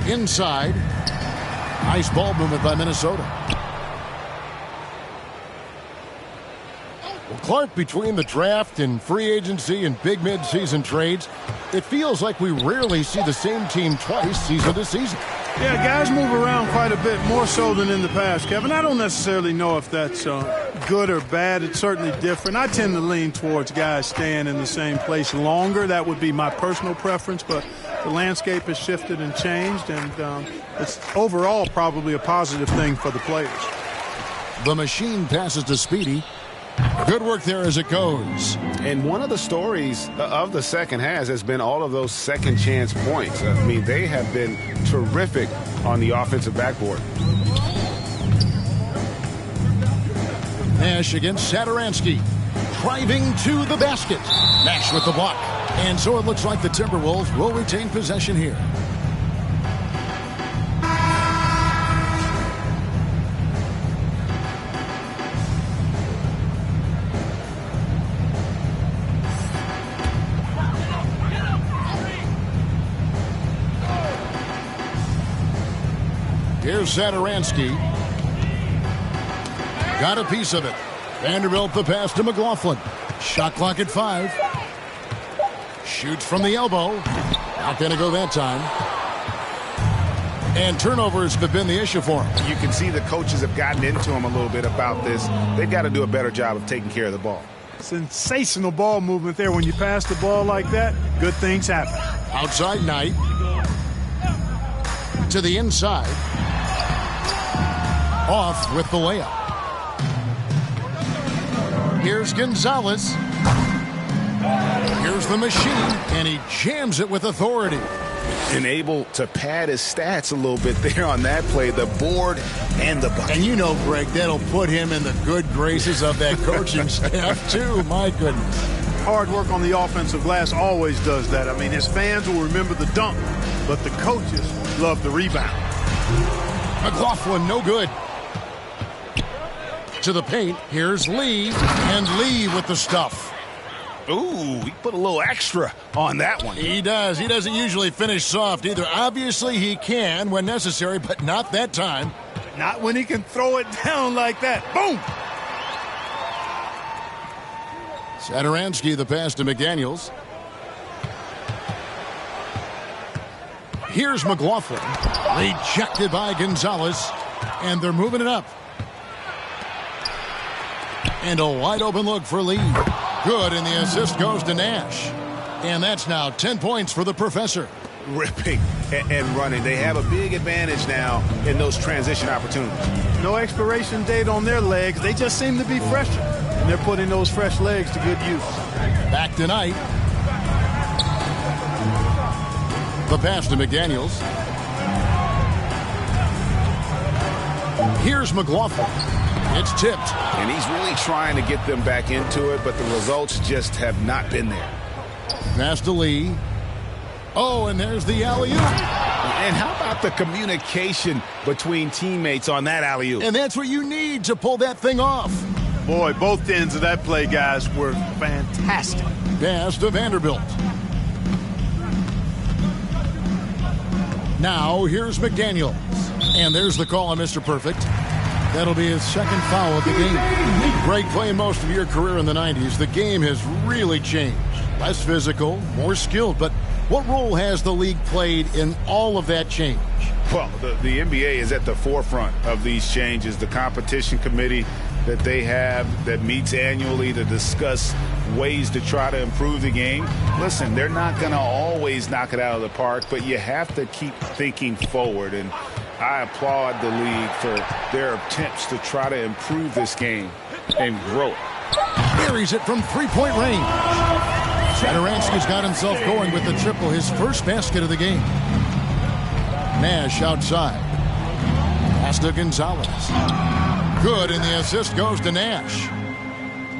Speaker 5: Inside. Nice ball movement by Minnesota. Well, Clark, between the draft and free agency and big mid-season trades, it feels like we rarely see the same team twice season to season.
Speaker 7: Yeah, guys move around quite a bit, more so than in the past, Kevin. I don't necessarily know if that's good or bad. It's certainly different. I tend to lean towards guys staying in the same place longer. That would be my personal preference, but the landscape has shifted and changed, and it's overall probably a positive thing for the players.
Speaker 5: The machine passes to Speedy. Good work there as it goes.
Speaker 6: And one of the stories of the second half has been all of those second chance points. I mean, they have been terrific on the offensive backboard.
Speaker 5: Nash against Satoransky. Driving to the basket. Nash with the block. And so it looks like the Timberwolves will retain possession here. Here's Satoransky. Got a piece of it. Vanderbilt the pass to McLaughlin. Shot clock at 5. Shoots from the elbow. Not going to go that time. And turnovers have been the issue for him.
Speaker 6: You can see the coaches have gotten into him a little bit about this. They've got to do a better job of taking care of the ball.
Speaker 7: Sensational ball movement there. When you pass the ball like that, good things happen.
Speaker 5: Outside Knight. To the inside. Off with the layup. Here's Gonzalez. Here's the machine, and he jams it with authority.
Speaker 6: And able to pad his stats a little bit there on that play, the board and the bucket.
Speaker 5: And you know, Greg, that'll put him in the good graces of that coaching staff, too. My goodness.
Speaker 7: Hard work on the offensive glass always does that. I mean, his fans will remember the dunk, but the coaches love the rebound.
Speaker 5: McLaughlin, no good. To the paint, here's Lee, and Lee with the stuff.
Speaker 6: Ooh, he put a little extra on that one.
Speaker 5: He does. He doesn't usually finish soft either. Obviously, he can when necessary, but not that time.
Speaker 7: Not when he can throw it down like that. Boom!
Speaker 5: Satoransky, the pass to McDaniels. Here's McLaughlin. Rejected by Gonzalez. And they're moving it up. And a wide open look for Lee. Good, and the assist goes to Nash. And that's now 10 points for the professor.
Speaker 6: Ripping and running. They have a big advantage now in those transition opportunities.
Speaker 7: No expiration date on their legs. They just seem to be fresher. And they're putting those fresh legs to good use.
Speaker 5: Back tonight. The pass to McDaniels. Here's McLaughlin. It's tipped.
Speaker 6: And he's really trying to get them back into it, but the results just have not been there.
Speaker 5: Pass to Lee. Oh, and there's the alley-oop.
Speaker 6: And how about the communication between teammates on that alley-oop?
Speaker 5: And that's what you need to pull that thing off.
Speaker 7: Boy, both ends of that play, guys, were fantastic.
Speaker 5: Pass to Vanderbilt. Now, here's McDaniels. And there's the call on Mr. Perfect. That'll be his second foul of the game. Greg, playing most of your career in the 90s, the game has really changed. Less physical, more skilled, but what role has the league played in all of that change?
Speaker 6: Well, the NBA is at the forefront of these changes. The competition committee that they have that meets annually to discuss ways to try to improve the game. Listen, they're not going to always knock it out of the park, but you have to keep thinking forward. And I applaud the league for their attempts to try to improve this game and grow it.
Speaker 5: Buries it from three-point range. Satoransky's got himself going with the triple, his first basket of the game. Nash outside. Pass to Gonzalez. Good, and the assist goes to Nash.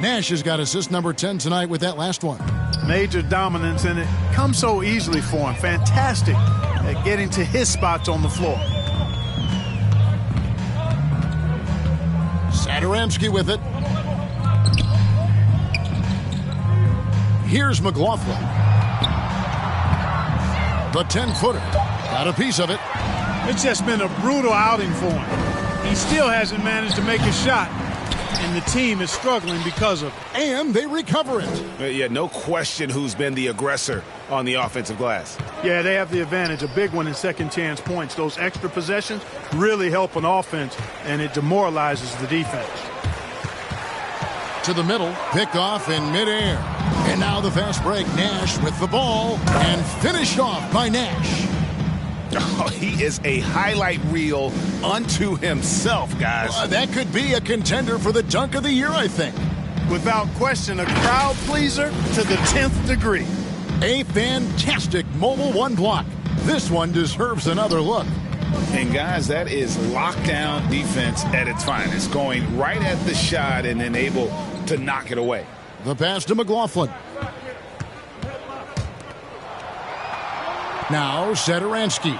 Speaker 5: Nash has got assist number 10 tonight with that last one.
Speaker 7: Major dominance, and it comes so easily for him. Fantastic at getting to his spots on the floor.
Speaker 5: Satoransky with it. Here's McLaughlin. The 10-footer. Got a piece of it.
Speaker 7: It's just been a brutal outing for him. He still hasn't managed to make a shot, and the team is struggling because of it.
Speaker 5: And they recover it.
Speaker 6: Yeah, no question who's been the aggressor on the offensive glass.
Speaker 7: Yeah, they have the advantage, a big one in second chance points. Those extra possessions really help an offense, and it demoralizes the defense.
Speaker 5: To the middle, picked off in midair. And now the fast break. Nash with the ball, and finished off by Nash.
Speaker 6: Oh, he is a highlight reel unto himself, guys.
Speaker 5: That could be a contender for the dunk of the year, I think.
Speaker 7: Without question, a crowd pleaser to the 10th degree.
Speaker 5: A fantastic mobile one block. This one deserves another look.
Speaker 6: And guys, that is lockdown defense at its finest, going right at the shot and then able to knock it away.
Speaker 5: The pass to McLaughlin. Now Satoransky.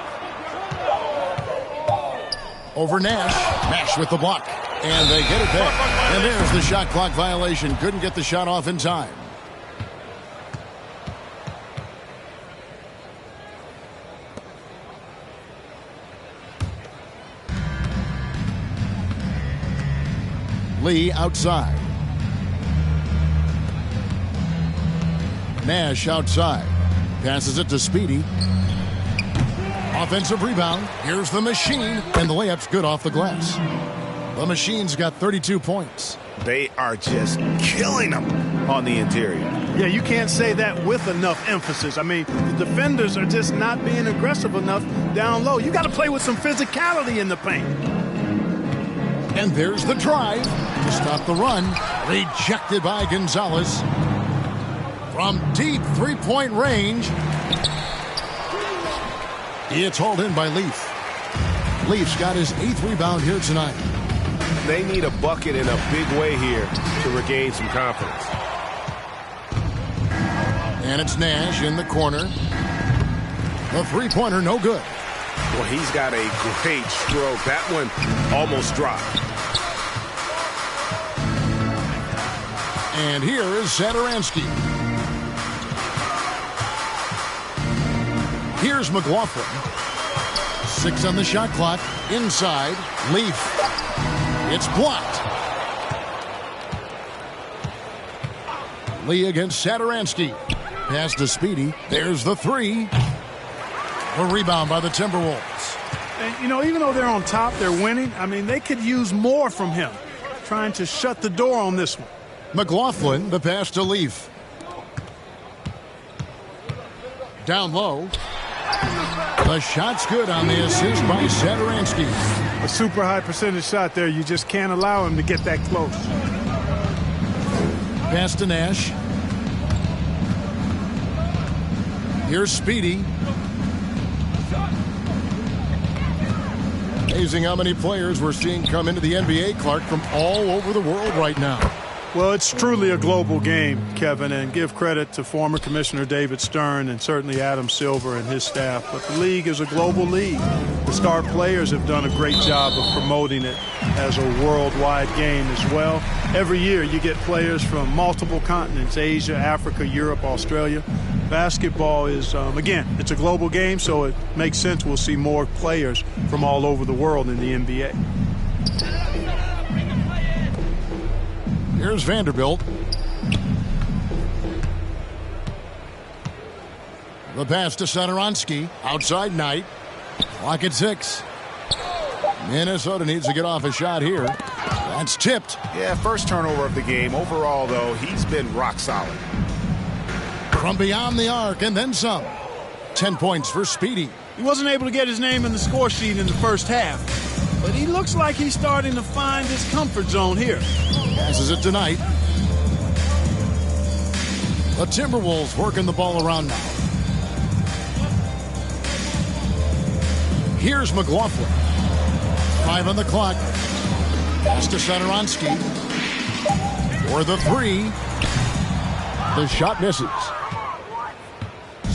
Speaker 5: Over Nash. Nash with the block. And they get it back. And there's the shot clock violation. Couldn't get the shot off in time. Lee outside. Nash outside. Passes it to Speedy. Offensive rebound. Here's the Machine. And the layup's good off the glass. The Machine's got 32 points.
Speaker 4: They are just killing them on the interior.
Speaker 7: Yeah, you can't say that with enough emphasis. I mean, the defenders are just not being aggressive enough down low. You got to play with some physicality in the paint.
Speaker 5: And there's the drive to stop the run. Rejected by Gonzalez. From deep three-point range. It's hauled in by Leaf. Leaf's got his 8th rebound here tonight.
Speaker 4: They need a bucket in a big way here to regain some confidence.
Speaker 5: And it's Nash in the corner. The three-pointer, no good.
Speaker 4: Well, he's got a great stroke. That one almost dropped.
Speaker 5: And here is Satoransky. Here's McLaughlin. 6 on the shot clock. Inside. Leaf. It's blocked. Lee against Satoransky. Pass to Speedy. There's the 3. A rebound by the Timberwolves.
Speaker 7: And, you know, even though they're on top, they're winning. I mean, they could use more from him. Trying to shut the door on this one.
Speaker 5: McLaughlin, the pass to Leaf. Down low. The shot's good on the assist by Satoransky.
Speaker 7: A super high percentage shot there. You just can't allow him to get that close.
Speaker 5: Pass to Nash. Here's Speedy. Amazing how many players we're seeing come into the NBA, Clark, from all over the world right now.
Speaker 7: Well, it's truly a global game, Kevin, and give credit to former Commissioner David Stern and certainly Adam Silver and his staff. But the league is a global league. The star players have done a great job of promoting it as a worldwide game as well. Every year you get players from multiple continents, Asia, Africa, Europe, Australia. Basketball is, again, it's a global game, so it makes sense we'll see more players from all over the world in the NBA.
Speaker 5: Here's Vanderbilt. The pass to Satoransky. Outside Knight. Clock at 6. Minnesota needs to get off a shot here. That's tipped.
Speaker 4: Yeah, first turnover of the game. Overall, though, he's been rock solid.
Speaker 5: From beyond the arc and then some. 10 points for Speedy.
Speaker 7: He wasn't able to get his name in the score sheet in the first half, but he looks like he's starting to find his comfort zone here.
Speaker 5: Passes it tonight. The Timberwolves working the ball around now. Here's McLaughlin. 5 on the clock. Pass to Satoransky. For the 3. The shot misses.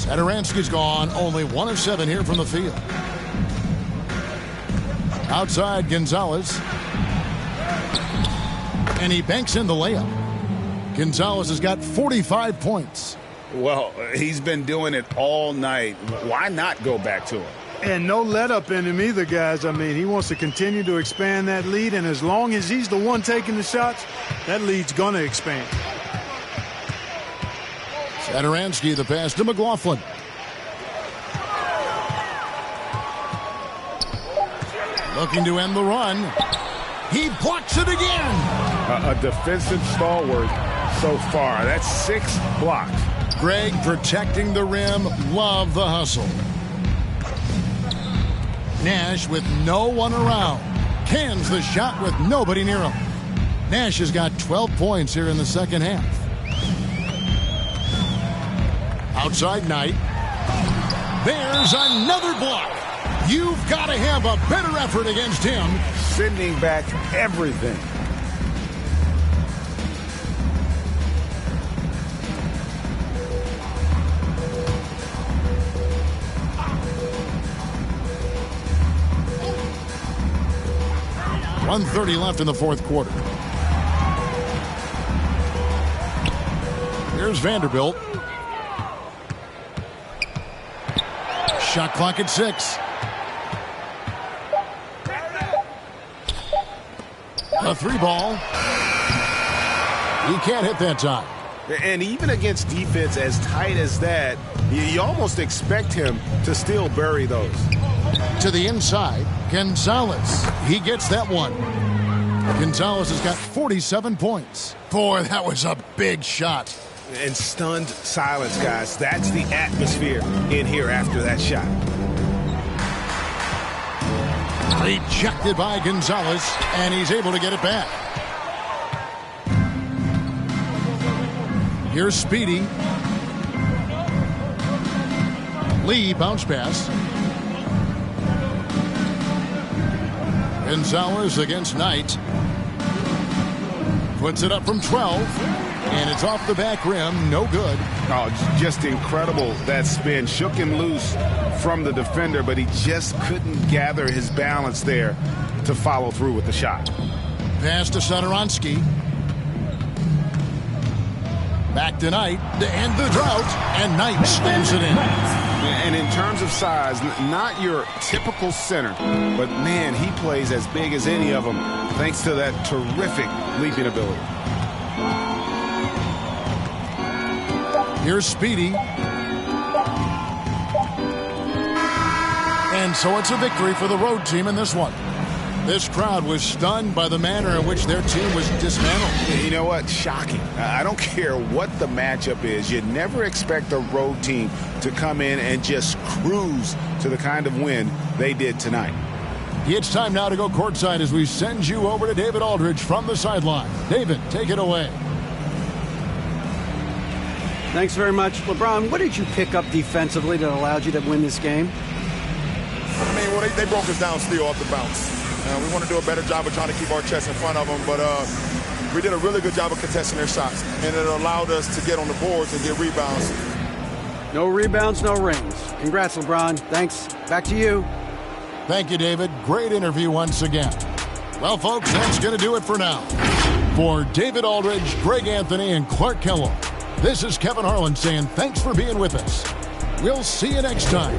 Speaker 5: Satoransky's gone. Only 1 of 7 here from the field. Outside Gonzalez. And he banks in the layup. Gonzalez has got 45 points.
Speaker 6: Well, he's been doing it all night. Why not go back to him?
Speaker 7: And no let up in him either, guys. I mean, he wants to continue to expand that lead, and as long as he's the one taking the shots, that lead's going to expand.
Speaker 5: Satoransky, the pass to McLaughlin. Looking to end the run. He blocks it again.
Speaker 6: A defensive stalwart so far. That's 6 blocks.
Speaker 5: Greg protecting the rim. Love the hustle. Nash with no one around. Cans the shot with nobody near him. Nash has got 12 points here in the second half. Outside Knight. There's another block. You've got to have a better effort against him.
Speaker 6: Sending back everything.
Speaker 5: .130 left in the fourth quarter. Here's Vanderbilt. Shot clock at 6. A 3 ball. He can't hit that time.
Speaker 4: And even against defense as tight as that, you almost expect him to still bury those.
Speaker 5: To the inside, Gonzalez. He gets that one. Gonzalez has got 47 points. Boy, that was a big shot.
Speaker 4: And stunned silence, guys. That's the atmosphere in here after that shot.
Speaker 5: Rejected by Gonzalez, and he's able to get it back. Here's Speedy. Lee, bounce pass. Gonzalez against Knight. Puts it up from 12, and it's off the back rim. No good.
Speaker 4: Oh, just incredible, that spin. Shook him loose from the defender, but he just couldn't gather his balance there to follow through with the shot.
Speaker 5: Pass to Satoransky. Back to Knight to end the drought, and Knight slams it in.
Speaker 4: And in terms of size, not your typical center, but man, he plays as big as any of them thanks to that terrific leaping ability.
Speaker 5: Here's Speedy. And so it's a victory for the road team in this one. This crowd was stunned by the manner in which their team was dismantled.
Speaker 4: You know what? Shocking. I don't care what the matchup is. You never expect a road team to come in and just cruise to the kind of win they did tonight.
Speaker 5: It's time now to go courtside as we send you over to David Aldridge from the sideline. David, take it away.
Speaker 8: Thanks very much. LeBron, what did you pick up defensively that allowed you to win this game?
Speaker 16: I mean, well, they broke us down still off the bounce. We want to do a better job of trying to keep our chest in front of them, but we did a really good job of contesting their shots, and it allowed us to get on the boards and get rebounds.
Speaker 8: No rebounds, no rings. Congrats, LeBron. Thanks. Back to you.
Speaker 5: Thank you, David. Great interview once again. Well, folks, that's going to do it for now. For David Aldridge, Greg Anthony, and Clark Kellogg, this is Kevin Harlan saying thanks for being with us. We'll see you next time.